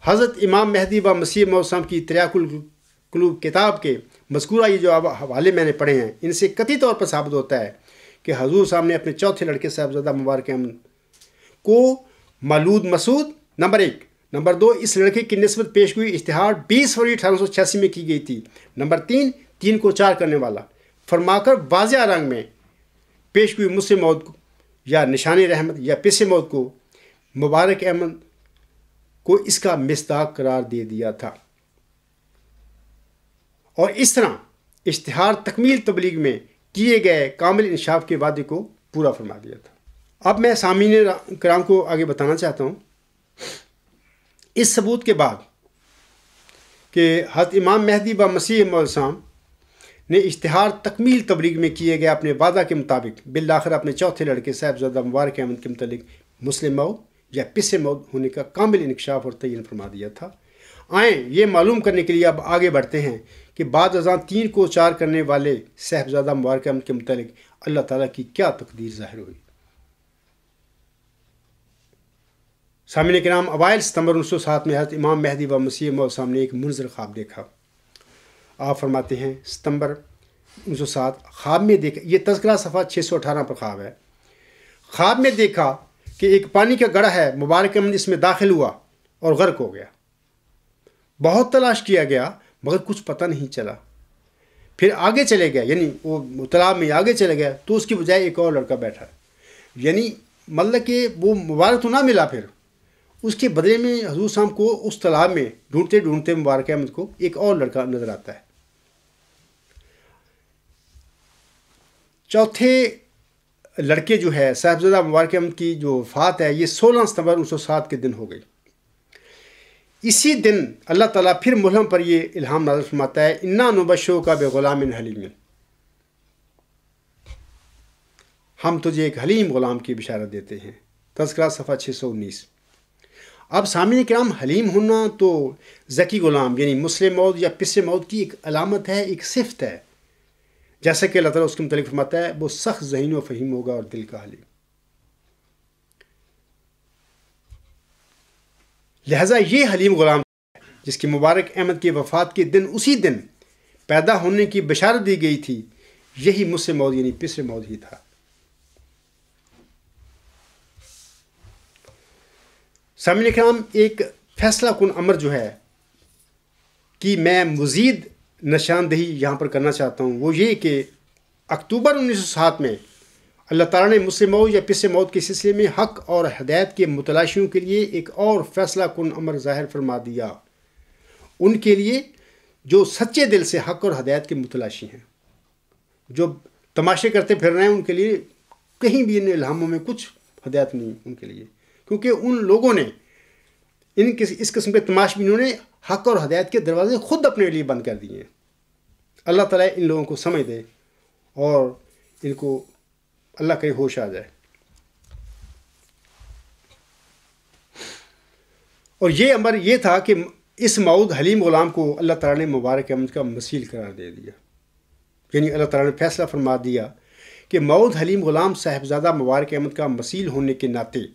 حضرت امام مہدی و مسیح موعود صاحب کی تریاق القلوب کتاب کے مذکورہ یہ جو حوالے میں نے پڑھے ہیں، ان سے قطعی طور پر ثابت ہوتا ہے کہ حضور صاحب نے اپنے چوتھے لڑکے صاحبزادہ مبارک احمد کو مولود مسعود نمبر 1، نمبر 2 اس لڑکے کی نسبت پیش ہوئی اشتہار 20 فروری 1886 میں کی گئی تھی، نمبر 3 کو 4 کرنے والا فرما کر واضح رنگ میں پیش ہوئی مسلم موعود یا نشان رحمت یا پسر موعود کو مبارک احمد کو اس کا مصداق قرار دے دیا تھا، اور اس طرح اشتہار تکمیل تبلیغ میں کیے گئے کامل انشاف کے وعدے کو پورا فرما دیا تھا۔ اب میں سامعین کرام کو آگے بتانا چاہتا ہوں، اس ثبوت کے بعد کہ حضرت امام مہدی و مسیح موعود السلام نے اشتہار تکمیل تبلیغ میں کیے گئے اپنے وعدہ کے مطابق بالآخر اپنے چوتھے لڑکے صاحبزادہ مبارک احمد کے متعلق مسلم موعود یا پس موعود ہونے کا کامل انکشاف اور تعین فرما دیا تھا۔ آئیں یہ معلوم کرنے کے لیے اب آگے بڑھتے ہیں کہ بعد ازاں 3 کو 4 کرنے والے صاحبزادہ مبارک احمد کے متعلق اللہ تعالیٰ کی کیا تقدیر ظاہر ہوئی۔ سامعین کرام، اوائل ستمبر 1907 میں حضرت امام مہدی و مسیح موعود السلام نے ایک منظر خواب دیکھا۔ آپ فرماتے ہیں ستمبر 1907 خواب میں دیکھا، یہ تذکرہ صفحہ 618 پر خواب ہے۔ خواب میں دیکھا کہ ایک پانی کا گڑھا ہے، مبارک احمد اس میں داخل ہوا اور غرق ہو گیا۔ بہت تلاش کیا گیا مگر کچھ پتہ نہیں چلا۔ پھر آگے چلے گیا، یعنی وہ تالاب میں آگے چلے گیا تو اس کی بجائے ایک اور لڑکا بیٹھا، یعنی مطلب کہ وہ مبارک تو نہ ملا، پھر اس کے بدلے میں حضور صاحب کو اس تالاب میں ڈھونڈتے ڈھونڈتے مبارک احمد کو ایک اور لڑکا نظر آتا ہے۔ چوتھے لڑکے جو ہے صاحبزادہ مبارک احمد کی جو وفات ہے یہ 16 ستمبر 1907 کے دن ہو گئی۔ اسی دن اللہ تعالیٰ پھر ملہم پر یہ الہام نازل فرماتا ہے، انا نبشرک بغلام حلیم، ہم تجھے ایک حلیم غلام کی بشارت دیتے ہیں۔ تذکرہ صفحہ 619۔ اب سامعین کرام، حلیم ہونا تو ذکی غلام یعنی مسلم موعود یا پس موعود کی ایک علامت ہے، ایک صفت ہے، جیسا کہ اللہ تعالیٰ اس کے متعلق فرماتا ہے وہ سخت ذہین و فہیم ہوگا اور دل کا حلیم۔ لہٰذا یہ حلیم غلام جس کی مبارک احمد کی وفات کے دن اسی دن پیدا ہونے کی بشارت دی گئی تھی، یہی مسلم موعود یعنی پس موعود ہی تھا۔ سامعین کرام، ایک فیصلہ کن امر جو ہے کہ میں مزید نشاندہی یہاں پر کرنا چاہتا ہوں، وہ یہ کہ اکتوبر 1907 میں اللہ تعالیٰ نے مسلم موعود یا پس موعود کے سلسلے میں حق اور ہدایت کے متلاشیوں کے لیے ایک اور فیصلہ کن امر ظاہر فرما دیا، ان کے لیے جو سچے دل سے حق اور ہدایت کے متلاشی ہیں، جو تماشے کرتے پھر رہے ہیں، ان کے لیے کہیں بھی ان الہاموں میں کچھ ہدایت نہیں ان کے لیے، کیونکہ ان لوگوں نے اس قسم کے تماش بینوں نے حق اور ہدایت کے دروازے خود اپنے لیے بند کر دیے ہیں۔ اللہ تعالیٰ ان لوگوں کو سمجھ دے اور ان کو اللہ کرے ہوش آ جائے۔ اور یہ امر یہ تھا کہ اس موعود حلیم غلام کو اللہ تعالیٰ نے مبارک احمد کا مثیل قرار دے دیا، یعنی اللہ تعالیٰ نے فیصلہ فرما دیا کہ موعود حلیم غلام صاحبزادہ مبارک احمد کا مثیل ہونے کے ناطے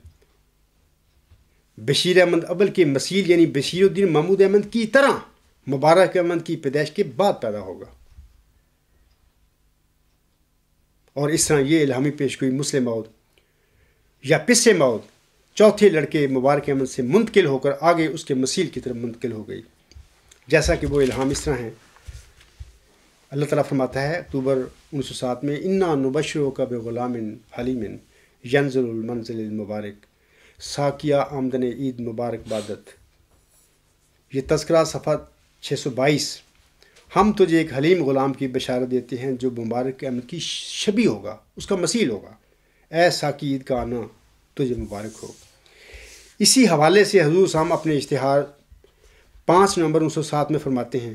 بشیر احمد اول کے مثیل یعنی بشیر الدین محمود احمد کی طرح مبارک احمد کی پیدائش کے بعد پیدا ہوگا۔ اور اس طرح یہ الہامی پیش گوئی مسلم موعود یا پس موعود چوتھے لڑکے مبارک احمد سے منتقل ہو کر آگے اس کے مثیل کی طرف منتقل ہو گئی، جیسا کہ وہ الہام اس طرح ہیں۔ اللہ تعالیٰ فرماتا ہے اکتوبر 1907 میں، انا نبشرک بغلام حلیم ینزل المنزل المبارک ساکیہ آمدن عید مبارک بادت۔ یہ تذکرہ صفحہ 622۔ ہم تجھے ایک حلیم غلام کی بشارت دیتے ہیں جو مبارک احمد کی شبیہ ہوگا، اس کا مثیل ہوگا، اے ساکی عید کا آنا تجھے مبارک ہو۔ اسی حوالے سے حضور صاحب اپنے اشتہار 5 نومبر 1907 میں فرماتے ہیں،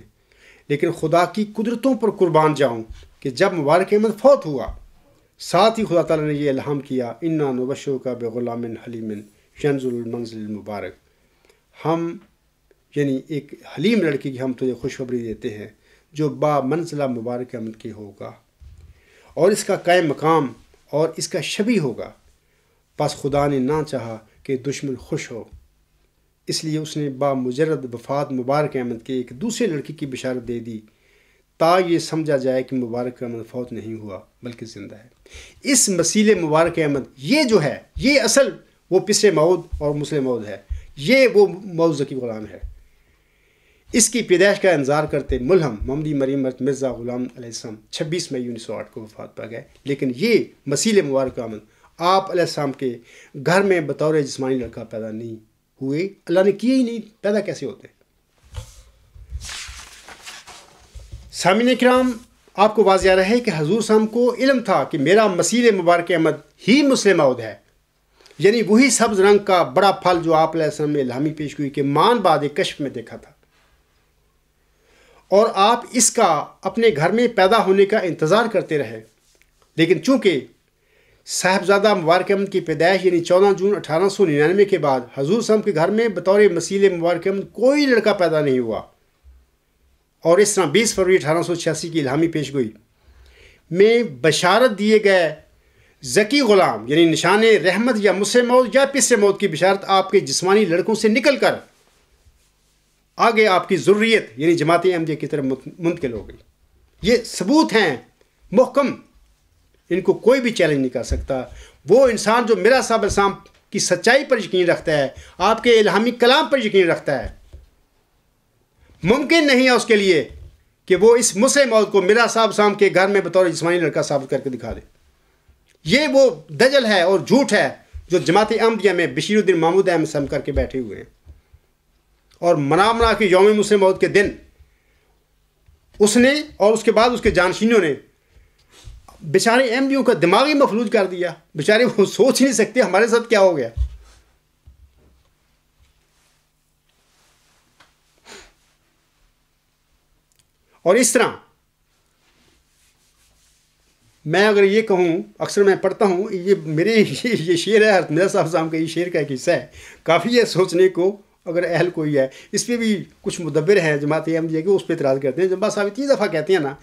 لیکن خدا کی قدرتوں پر قربان جاؤں کہ جب مبارک احمد فوت ہوا، ساتھ ہی خدا تعالیٰ نے یہ الہام کیا، انا نبشرک بغلام حلیم ینزل المنزل المبارک، ہم یعنی ایک حلیم لڑکی کی ہم تجھے خوشخبری دیتے ہیں جو با منزلہ مبارک احمد کے ہوگا اور اس کا قائم مقام اور اس کا شبیہ ہوگا۔ پس خدا نے نہ چاہا کہ دشمن خوش ہو، اس لیے اس نے با مجرد وفات مبارک احمد کے ایک دوسرے لڑکی کی بشارت دے دی تا یہ سمجھا جائے کہ مبارک احمد فوت نہیں ہوا بلکہ زندہ ہے۔ اس مثیل مبارک احمد یہ جو ہے، یہ اصل وہ پس موعود اور مسلم موعود ہے، یہ وہ موعود ذکی غلام ہے۔ اس کی پیدائش کا انتظار کرتے ملہم محمدی مریم مرزا غلام علیہ السلام 26 مئی 1908 کو وفات پا گئے، لیکن یہ مثیل مبارک احمد آپ علیہ السلام کے گھر میں بطور جسمانی لڑکا پیدا نہیں ہوئے؟ اللہ نے کیے ہی نہیں، پیدا کیسے ہوتے؟ سامعین کرام، آپ کو واضح رہے کہ حضور صاحب کو علم تھا کہ میرا مسیح مبارک احمد ہی مسلم موعود ہے، یعنی وہی سبز رنگ کا بڑا پھل جو آپ علیہ السلام نے الہامی پیشگوئی کے مان بعد کشف میں دیکھا تھا، اور آپ اس کا اپنے گھر میں پیدا ہونے کا انتظار کرتے رہے۔ لیکن چونکہ صاحبزادہ مبارک احمد کی پیدائش یعنی 14 جون 1899 کے بعد حضور صاحب کے گھر میں بطور مسیح مبارک احمد کوئی لڑکا پیدا نہیں ہوا، اور اس طرح 20 فروری 1886 کی الہامی پیشگوئی میں بشارت دیے گئے ذکی غلام یعنی نشان رحمت یا مسلم موت یا پس موت کی بشارت آپ کے جسمانی لڑکوں سے نکل کر آگے آپ کی ذریت یعنی جماعت احمدیہ کی طرف منتقل ہو گئی۔ یہ ثبوت ہیں محکم، ان کو کوئی بھی چیلنج نہیں کر سکتا۔ وہ انسان جو میرا صاحب السلام کی سچائی پر یقین رکھتا ہے، آپ کے الہامی کلام پر یقین رکھتا ہے، ممکن نہیں ہے اس کے لیے کہ وہ اس مسلم موت کو میرا صاحب السلام کے گھر میں بطور جسمانی لڑکا ثابت کر کے دکھا دے۔ یہ وہ دجل ہے اور جھوٹ ہے جو جماعت احمدیہ میں بشیر الدین محمود احمد سم کر کے بیٹھے ہوئے ہیں، اور منا کے یوم مسلم موت کے دن اس نے اور اس کے بعد اس کے جانشینوں نے بیچارے احمدیوں کا دماغی مفلوج کر دیا۔ بیچارے وہ سوچ ہی نہیں سکتے ہمارے ساتھ کیا ہو گیا۔ اور اس طرح میں اگر یہ کہوں، اکثر میں پڑھتا ہوں، یہ شعر ہے میرا صاحب کا، یہ شعر کا ایک حصہ ہے، کافی ہے سوچنے کو اگر اہل کوئی ہے۔ اس پہ بھی کچھ مدبر ہیں جماعت احمدیہ کے، اس پہ اعتراض کرتے ہیں۔ جب صاحب اتنی دفعہ کہتے ہیں نا،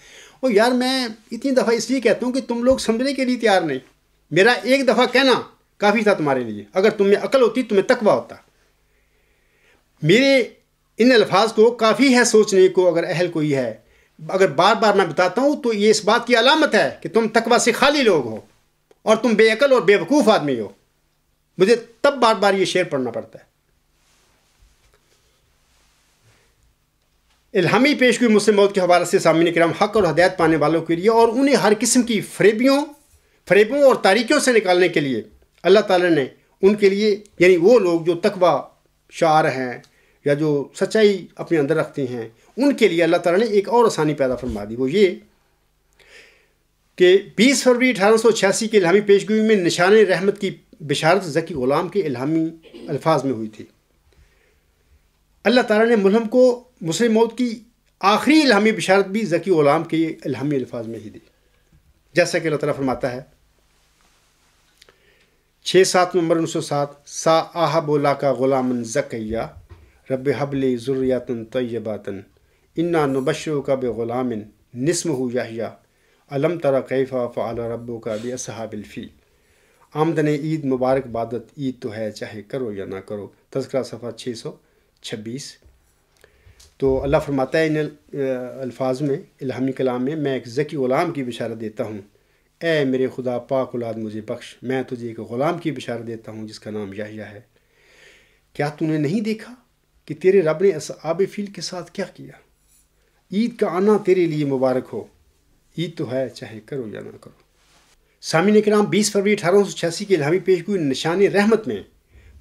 وہ یار میں اتنی دفعہ اس لیے کہتا ہوں کہ تم لوگ سمجھنے کے لیے تیار نہیں۔ میرا ایک دفعہ کہنا کافی تھا تمہارے لیے، اگر تم میں عقل ہوتی تمہیں تقویٰ ہوتا۔ میرے ان الفاظ کو کافی ہے سوچنے کو اگر اہل کوئی ہے۔ اگر بار بار میں بتاتا ہوں تو یہ اس بات کی علامت ہے کہ تم تقویٰ سے خالی لوگ ہو اور تم بے عقل اور بے وقوف آدمی ہو۔ مجھے تب بار بار یہ شعر پڑھنا پڑتا ہے۔ الہامی پیشگوئی مسلم موت کے حوالے سے سامعین کرام، حق اور ہدایت پانے والوں کے لیے اور انہیں ہر قسم کی فریبوں اور تاریکیوں سے نکالنے کے لیے اللہ تعالیٰ نے ان کے لیے، یعنی وہ لوگ جو تقویٰ شعار ہیں یا جو سچائی اپنے اندر رکھتے ہیں، ان کے لیے اللہ تعالیٰ نے ایک اور آسانی پیدا فرما دی۔ وہ یہ کہ 20 فروری 1886 کی الہامی پیشگوئی میں نشان رحمت کی بشارت ذکی غلام کے الہامی الفاظ میں ہوئی تھی۔ اللہ تعالیٰ نے ملہم کو مسلم موت کی آخری الہامی بشارت بھی ذکی غلام کے الہامی الفاظ میں ہی دی، جیسا کہ اللہ تعالیٰ فرماتا ہے 6/7 نومبر 1907، سا آہب لاکا غلام زکیہ رب حبلی ذریات طیبات انا نبشرک بغلام نسمہ یحییٰ علم تر کیف فعل ربک باصحاب الفیل۔ آمدن عید مبارک بادت، عید تو ہے چاہے کرو یا نہ کرو، تذکرہ صفحہ 626۔ تو اللہ فرماتا ہے ان الفاظ میں، الہامی کلام میں ایک ذکی غلام کی بشارت دیتا ہوں، اے میرے خدا پاک اولاد مجھے بخش، میں تجھے ایک غلام کی بشارت دیتا ہوں جس کا نام یحییٰ ہے۔ کیا تو نے نہیں دیکھا کہ تیرے رب نے اصحاب فیل کے ساتھ کیا کیا؟ عید کا آنا تیرے لیے مبارک ہو، عید تو ہے چاہے کرو یا نہ کرو۔ سامعین کرام، 20 فروری 1886 کی الہامی پیشگوئی نشان رحمت میں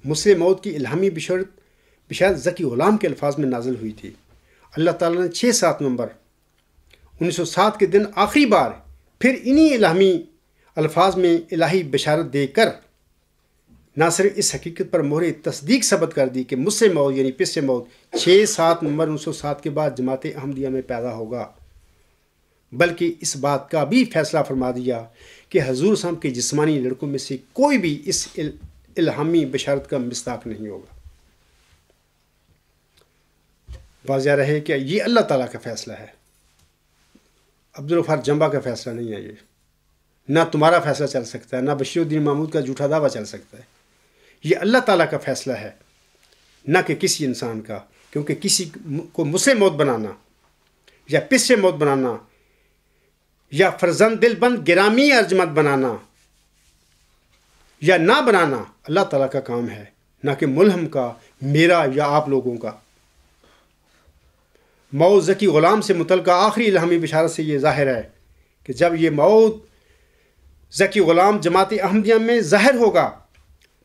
مسلم موت کی الہامی بشارت ذکی غلام کے الفاظ میں نازل ہوئی تھی۔ اللہ تعالیٰ نے 6/7 نومبر 1907 کے دن آخری بار پھر انہی الہامی الفاظ میں الہی بشارت دے کر نہ صرف اس حقیقت پر مہر تصدیق ثبت کر دی کہ مسلم موت یعنی پس موت 6/7 نومبر 1907 کے بعد جماعت احمدیہ میں پیدا ہوگا، بلکہ اس بات کا بھی فیصلہ فرما دیا کہ حضور صاحب کے جسمانی لڑکوں میں سے کوئی بھی اس الہامی بشارت کا مصداق نہیں ہوگا۔ واضح رہے کہ یہ اللہ تعالیٰ کا فیصلہ ہے، عبدالغفار جنبا کا فیصلہ نہیں ہے۔ یہ نہ تمہارا فیصلہ چل سکتا ہے، نہ بشیر الدین محمود کا جھوٹا دعویٰ چل سکتا ہے۔ یہ اللہ تعالیٰ کا فیصلہ ہے، نہ کہ کسی انسان کا، کیونکہ کسی کو مسلم موت بنانا یا پس موت بنانا یا فرزند دل بند گرامی ارجمند بنانا یا نہ بنانا اللہ تعالیٰ کا کام ہے، نہ کہ ملہم کا، میرا یا آپ لوگوں کا۔ موت ذکی غلام سے متعلقہ آخری الہامی بشارت سے یہ ظاہر ہے کہ جب یہ موت ذکی غلام جماعت احمدیہ میں ظاہر ہوگا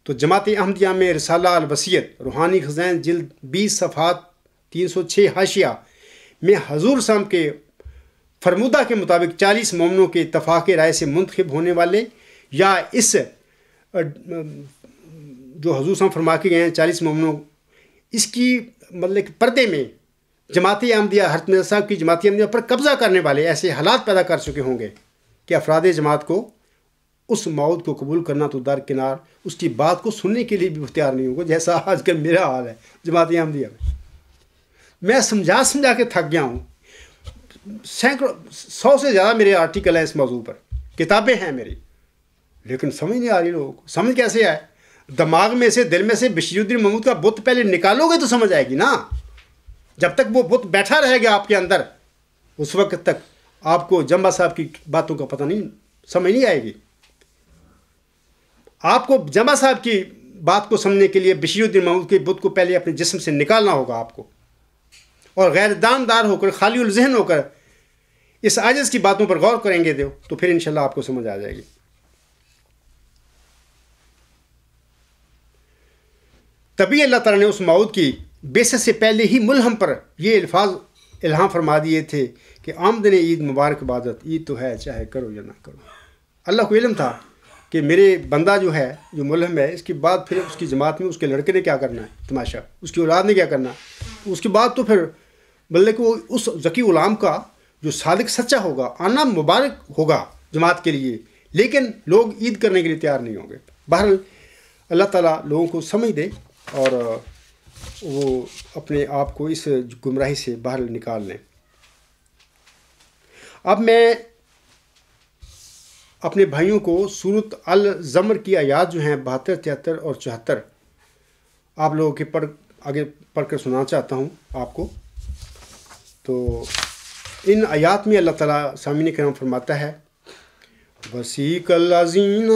تو جماعت احمدیہ میں رسالہ الوصیت روحانی خزائن جلد 20 صفحات 306 حاشیہ میں حضور صاحب کے فرمودہ کے مطابق 40 مومنوں کے اتفاق رائے سے منتخب ہونے والے یا اس جو حضور صاحب فرما کے گئے ہیں 40 مومنوں، اس کی مطلب کہ پردے میں جماعت احمدیہ حضرت مرزا صاحب کی جماعت احمدیہ پر قبضہ کرنے والے ایسے حالات پیدا کر چکے ہوں گے کہ افراد جماعت کو اس موعود کو قبول کرنا تو درکنار، اس کی بات کو سننے کے لیے بھی اختیار نہیں ہوگا، جیسا آج کل میرا حال ہے جماعت احمدیہ میں۔ میں سمجھا کے تھک گیا ہوں، سینکڑوں 100 سے زیادہ میرے آرٹیکل ہیں اس موضوع پر، کتابیں ہیں میری، لیکن سمجھ نہیں آ رہی لوگوں کو۔ سمجھ کیسے آئے؟ دماغ میں سے دل میں سے بشیر الدین محمود کا بت پہلے نکالو گے تو سمجھ آئے گی نا۔ جب تک وہ بت بیٹھا رہے گا آپ کے اندر، اس وقت تک آپ کو جمبا صاحب کی باتوں کا پتہ نہیں، سمجھ نہیں آئے گی۔ آپ کو جمبا صاحب کی بات کو سمجھنے کے لیے بشیر الدین محمود کے بت کو پہلے اپنے جسم سے نکالنا ہوگا آپ کو، اور غیر داندار ہو کر، خالی الذہن ہو کر اس عاجز کی باتوں پر غور کریں گے تو پھر انشاءاللہ آپ کو سمجھ آ جائے گی۔ تبھی اللہ تعالیٰ نے اس موعود کی بیست سے پہلے ہی ملہم پر یہ الفاظ الہام فرما دیے تھے کہ آمدن عید مبارک عبادت، عید تو ہے چاہے کرو یا نہ کرو۔ اللہ کو علم تھا کہ میرے بندہ جو ہے، جو ملہم ہے، اس کے بعد پھر اس کی جماعت میں اس کے لڑکے نے کیا کرنا ہے تماشا، اس کی اولاد نے کیا کرنا ہے، اس کے بعد تو پھر بلکہ وہ اس ذکی غلام کا جو صادق سچا ہوگا آنا مبارک ہوگا جماعت کے لیے، لیکن لوگ عید کرنے کے لیے تیار نہیں ہوں گے۔ بہرحال اللہ تعالیٰ لوگوں کو سمجھ دے اور وہ اپنے آپ کو اس گمراہی سے باہر نکال لیں۔ اب میں اپنے بھائیوں کو سورۃ الزمر کی آیات جو ہیں 72، 73 اور 74 آپ لوگوں کے آگے پڑھ کر سنانا چاہتا ہوں آپ کو۔ تو ان آیات میں اللہ تعالیٰ سامعین کرام فرماتا ہے، وَسِیقَ الَّذِینَ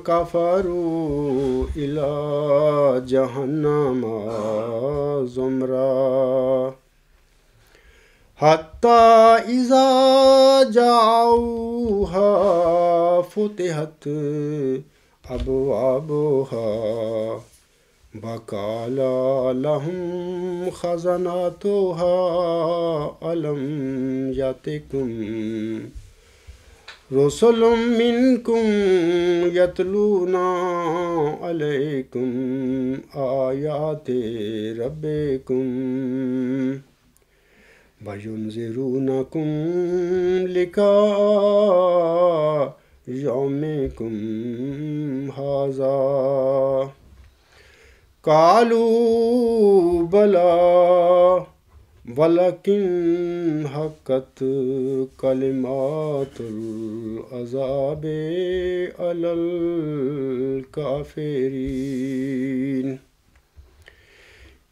کَفَرُوا إِلَىٰ جَهَنَّمَ زُمَرًا حَتَّىٰ إِذَا جَاءُوهَا فُتِحَتْ أَبْوَابُهَا وَقَالَ لَهُمْ خَزَنَتُهَا أَلَمْ يَأْتِكُمْ رُسُلٌ مِّنكُمْ يَتْلُونَ عَلَيْكُمْ آيَاتِ رَبِّكُمْ وَيُنذِرُونَكُمْ لِقَاءَ يَوْمِكُمْ هَٰذَا قَالُوا بَلَىٰ وَلَكِنْ حَقَّتْ كَلِمَاتُ الْعَذَابِ عَلَى الْكَافِرِينَ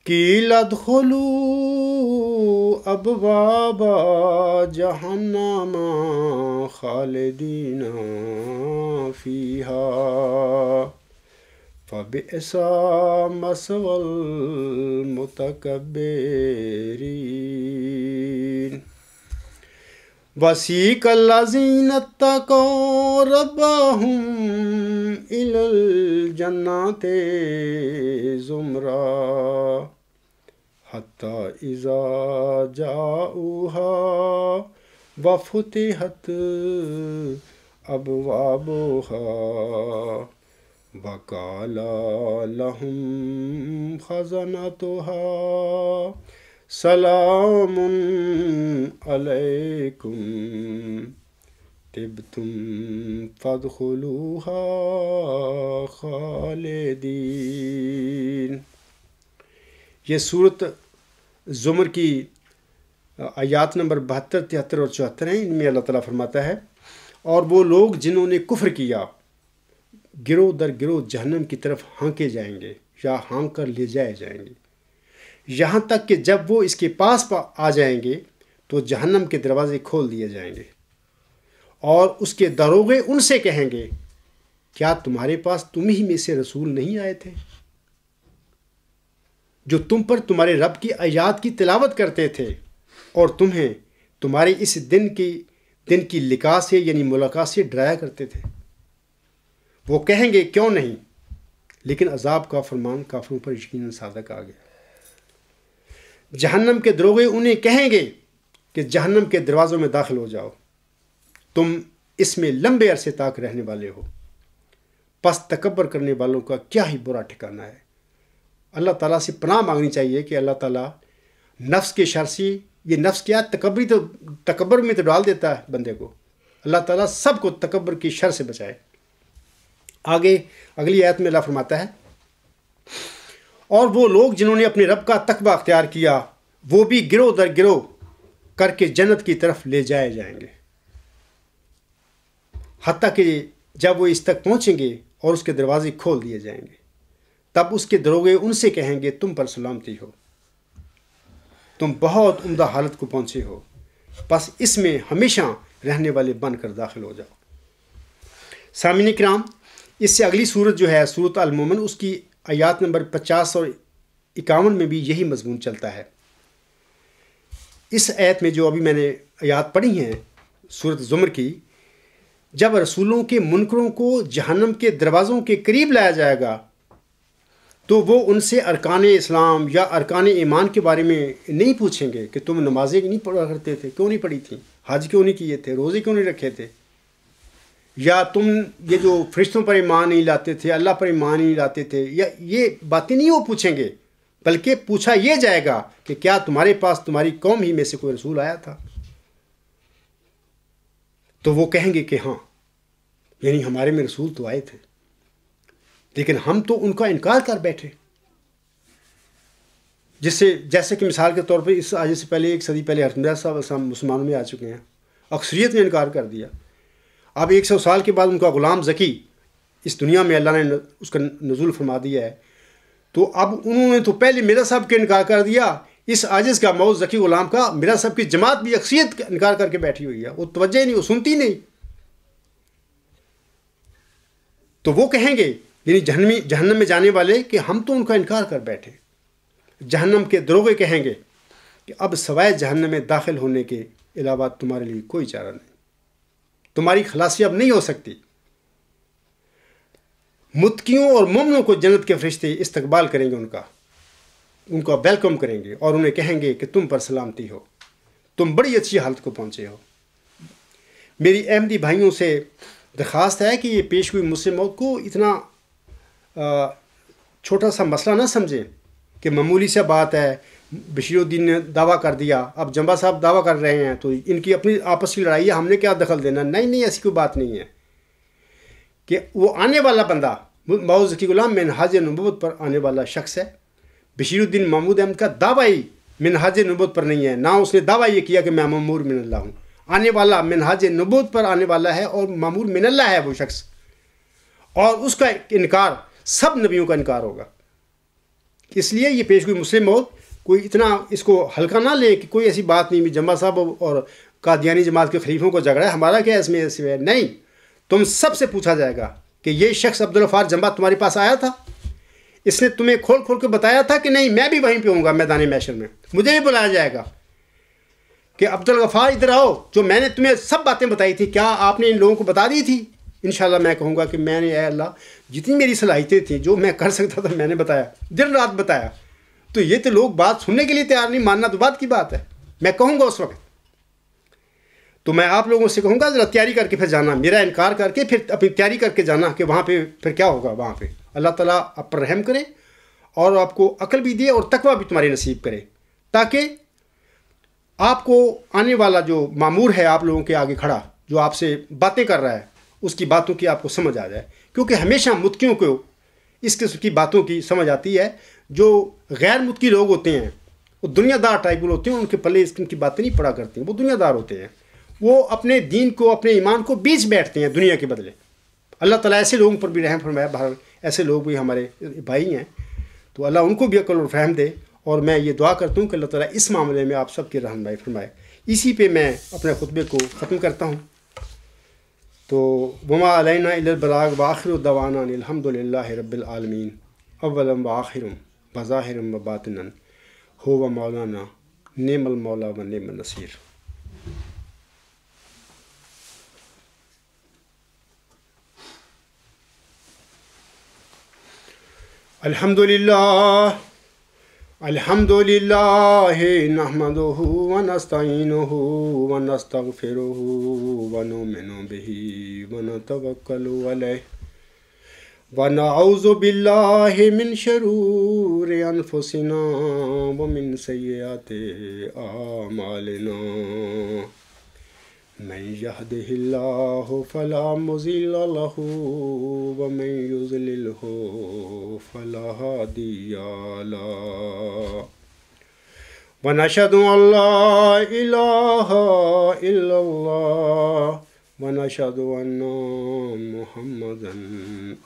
قِيلَ ادْخُلُوا أَبْوَابَ جَهَنَّمَ خَالِدِينَ فِيهَا فَبِئْسَ مَثْوَى الْمُتَكَبِّرِينَ وَسِیقَ الَّذِینَ اتَّقَوْا رَبَّهُمْ إِلَى الْجَنَّاتِ زُمَرًا حَتَّىٰ إِذَا جَاءُوهَا وَفُتِحَتْ أَبْوَابُهَا وَقَالَ لَهُمْ خَزَنَتُهَا سَلَامٌ عَلَيْكُمْ طِبْتُمْ فَادْخُلُوهَا خَالِدِينَ۔ یہ سورۃ زمر کی آیات نمبر 72، 73 اور 74 ہیں۔ ان میں اللہ تعالیٰ فرماتا ہے، اور وہ لوگ جنہوں نے کفر کیا گروہ در گروہ جہنم کی طرف ہانکے جائیں گے یا ہانک کر لے جائے جائیں گے، یہاں تک کہ جب وہ اس کے پاس آ جائیں گے تو جہنم کے دروازے کھول دیے جائیں گے، اور اس کے داروغے ان سے کہیں گے، کیا تمہارے پاس تم ہی میں سے رسول نہیں آئے تھے جو تم پر تمہارے رب کی آیات کی تلاوت کرتے تھے اور تمہیں تمہارے اس دن کی لقاء سے یعنی ملاقات سے ڈرایا کرتے تھے؟ وہ کہیں گے کیوں نہیں، لیکن عذاب کا فرمان کافروں پر یقیناً صادق آ گیا۔ جہنم کے دروغے انہیں کہیں گے کہ جہنم کے دروازوں میں داخل ہو جاؤ، تم اس میں لمبے عرصے تک رہنے والے ہو، پس تکبر کرنے والوں کا کیا ہی برا ٹھکانہ ہے۔ اللہ تعالیٰ سے پناہ مانگنی چاہیے کہ اللہ تعالیٰ نفس کے شر سے، یہ نفس کیا تکبر میں تو ڈال دیتا ہے بندے کو، اللہ تعالیٰ سب کو تکبر کی شر سے بچائے۔ آگے اگلی آیت میں اللہ فرماتا ہے، اور وہ لوگ جنہوں نے اپنے رب کا تقوی اختیار کیا وہ بھی گروہ در گروہ کر کے جنت کی طرف لے جائے جائیں گے، حتیٰ کہ جب وہ اس تک پہنچیں گے اور اس کے دروازے کھول دیے جائیں گے، تب اس کے دروغے ان سے کہیں گے تم پر سلامتی ہو، تم بہت عمدہ حالت کو پہنچے ہو، بس اس میں ہمیشہ رہنے والے بن کر داخل ہو جاؤ۔ سامعین کرام، اس سے اگلی صورت جو ہے سورۃ المومن، اس کی آیات نمبر 50 اور 51 میں بھی یہی مضمون چلتا ہے۔ اس آیت میں جو ابھی میں نے آیات پڑھی ہیں سورۃ زمر کی، جب رسولوں کے منکروں کو جہنم کے دروازوں کے قریب لایا جائے گا تو وہ ان سے ارکان اسلام یا ارکان ایمان کے بارے میں نہیں پوچھیں گے کہ تم نمازیں نہیں پڑھا کرتے تھے، کیوں نہیں پڑھی تھیں، حج کیوں نہیں کیے تھے، روزے کیوں نہیں رکھے تھے، یا تم یہ جو فرشتوں پر ایمان نہیں لاتے تھے، اللہ پر ایمان نہیں لاتے تھے، یا یہ باتیں نہیں وہ پوچھیں گے، بلکہ پوچھا یہ جائے گا کہ کیا تمہارے پاس تمہاری قوم ہی میں سے کوئی رسول آیا تھا؟ تو وہ کہیں گے کہ ہاں، یعنی ہمارے میں رسول تو آئے تھے، لیکن ہم تو ان کا انکار کر بیٹھے۔ جیسے کہ مثال کے طور پہ اس آج سے پہلے 1 صدی پہلے حضرت صاحب مسلمانوں میں آ چکے ہیں، اکثریت نے انکار کر دیا۔ اب 100 سال کے بعد ان کا غلام ذکی اس دنیا میں اللہ نے اس کا نزول فرما دیا ہے، تو اب انہوں نے تو پہلے مرزا صاحب کے انکار کر دیا، اس عاجز کا موت ذکی غلام کا مرزا صاحب کی جماعت بھی اکثریت کا انکار کر کے بیٹھی ہوئی ہے، وہ توجہ نہیں، وہ سنتی نہیں۔ تو وہ کہیں گے یعنی جہنم میں جانے والے کہ ہم تو ان کا انکار کر بیٹھے۔ جہنم کے دروغے کہیں گے کہ اب سوائے جہنم میں داخل ہونے کے علاوہ تمہارے لیے کوئی چارہ نہیں، تمہاری خلاصی اب نہیں ہو سکتی۔ متقیوں اور مومنوں کو جنت کے فرشتے استقبال کریں گے، ان کا ویلکم کریں گے اور انہیں کہیں گے کہ تم پر سلامتی ہو، تم بڑی اچھی حالت کو پہنچے ہو۔ میری احمدی بھائیوں سے درخواست ہے کہ یہ پیش ہوئی مسلم موت کو اتنا چھوٹا سا مسئلہ نہ سمجھیں کہ معمولی سا بات ہے، بشیر الدین نے دعویٰ کر دیا، اب جمبا صاحب دعویٰ کر رہے ہیں تو ان کی اپنی آپس کی لڑائی ہے، ہم نے کیا دخل دینا؟ نہیں، ایسی کوئی بات نہیں ہے کہ وہ آنے والا بندہ مولانا ذکی غلام منہاج نبوت پر آنے والا شخص ہے۔ بشیر الدین محمود احمد کا دعویٰ ہی منہاج نبوت پر نہیں ہے، نہ اس نے دعویٰ یہ کیا کہ میں مامور من اللہ ہوں۔ آنے والا منہاج نبوت پر آنے والا ہے اور مامور من اللہ ہے وہ شخص، اور اس کا انکار سب نبیوں کا انکار ہوگا۔ اس لیے یہ پیش ہوئی مسلم موت کوئی اتنا اس کو ہلکا نہ لے کہ کوئی ایسی بات نہیں، جمبا صاحب اور قادیانی جماعت کے خلیفوں کو جھگڑا ہے، ہمارا کیا اس میں ایسے ہے؟ نہیں، تم سب سے پوچھا جائے گا کہ یہ شخص عبدالغفار جمبا تمہارے پاس آیا تھا، اس نے تمہیں کھول کے بتایا تھا کہ نہیں میں بھی وہیں پہ ہوں گا میدان محشر میں، مجھے بھی بلایا جائے گا کہ عبدالغفار ادھر آؤ، جو میں نے تمہیں سب باتیں بتائی تھی کیا آپ نے ان لوگوں کو بتا دی تھی؟ انشاءاللہ میں کہوں گا کہ میں نے اے اللہ جتنی میری صلاحیتیں تھیں جو میں کر سکتا تھا میں نے بتایا، دن رات بتایا۔ تو یہ تو لوگ بات سننے کے لیے تیار نہیں، ماننا تو بات کی بات ہے، میں کہوں گا اس وقت۔ تو میں آپ لوگوں سے کہوں گا ذرا تیاری کر کے پھر جانا، میرا انکار کر کے پھر اپنی تیاری کر کے جانا کہ وہاں پہ پھر کیا ہوگا۔ وہاں پہ اللہ تعالیٰ آپ پر رحم کرے اور آپ کو عقل بھی دے اور تقویٰ بھی تمہاری نصیب کرے، تاکہ آپ کو آنے والا جو مامور ہے آپ لوگوں کے آگے کھڑا جو آپ سے باتیں کر رہا ہے اس کی باتوں کی آپ کو سمجھ آ جائے، کیونکہ ہمیشہ متقیوں کو اس قسم کی باتوں کی سمجھ آتی ہے۔ جو غیر متقی لوگ ہوتے ہیں وہ دنیا دار ٹائپ ہوتے ہیں، ان کے پلے اس قسم کی باتیں نہیں پڑا کرتے ہیں، وہ دنیا دار ہوتے ہیں، وہ اپنے دین کو اپنے ایمان کو بیچ بیٹھتے ہیں دنیا کے بدلے۔ اللہ تعالیٰ ایسے لوگوں پر بھی رحم فرمائے، بہر ایسے لوگ بھی ہمارے بھائی ہیں، تو اللہ ان کو بھی عقل اور فہم دے، اور میں یہ دعا کرتا ہوں کہ اللہ تعالیٰ اس معاملے میں آپ سب کی رہنمائی فرمائے۔ اسی پہ میں اپنے خطبے کو ختم کرتا ہوں۔ تو وما علینا الا البلاغ وآخر دعوانا الحمد للہ رب العالمین اولا وآخر بظاہر و باطنا هو مولانا نعم المولا و نعم النصیر۔ الحمدللہ نحمدہ ونستعینہ ونستغفرہ ونؤمن بہ ونتوکل علیہ ونعوذ باللہ من شرور انفسنا ومن سیئات اعمالنا من يهده الله فلا مضل له ومن يضلله فلا هادي له ونشهد أن لا إله إلا الله ونشهد أن محمدا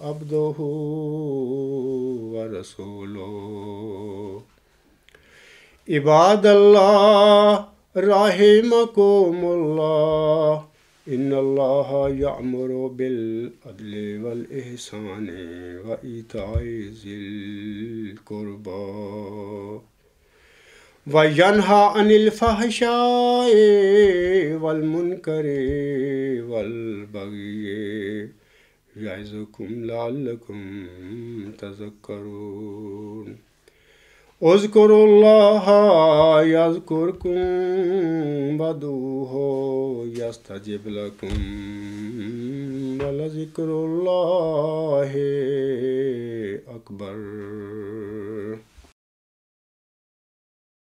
عبده ورسوله عباد الله رحمكم الله إن الله يأمر بالعدل والإحسان وإيتاء ذي القربى وينهى عن الفحشاء والمنكر والبغي يعظكم لعلكم تذكرون اذکروا اللہ یذکرکم وادعوہ یستجب لکم ولذکر اللہ اکبر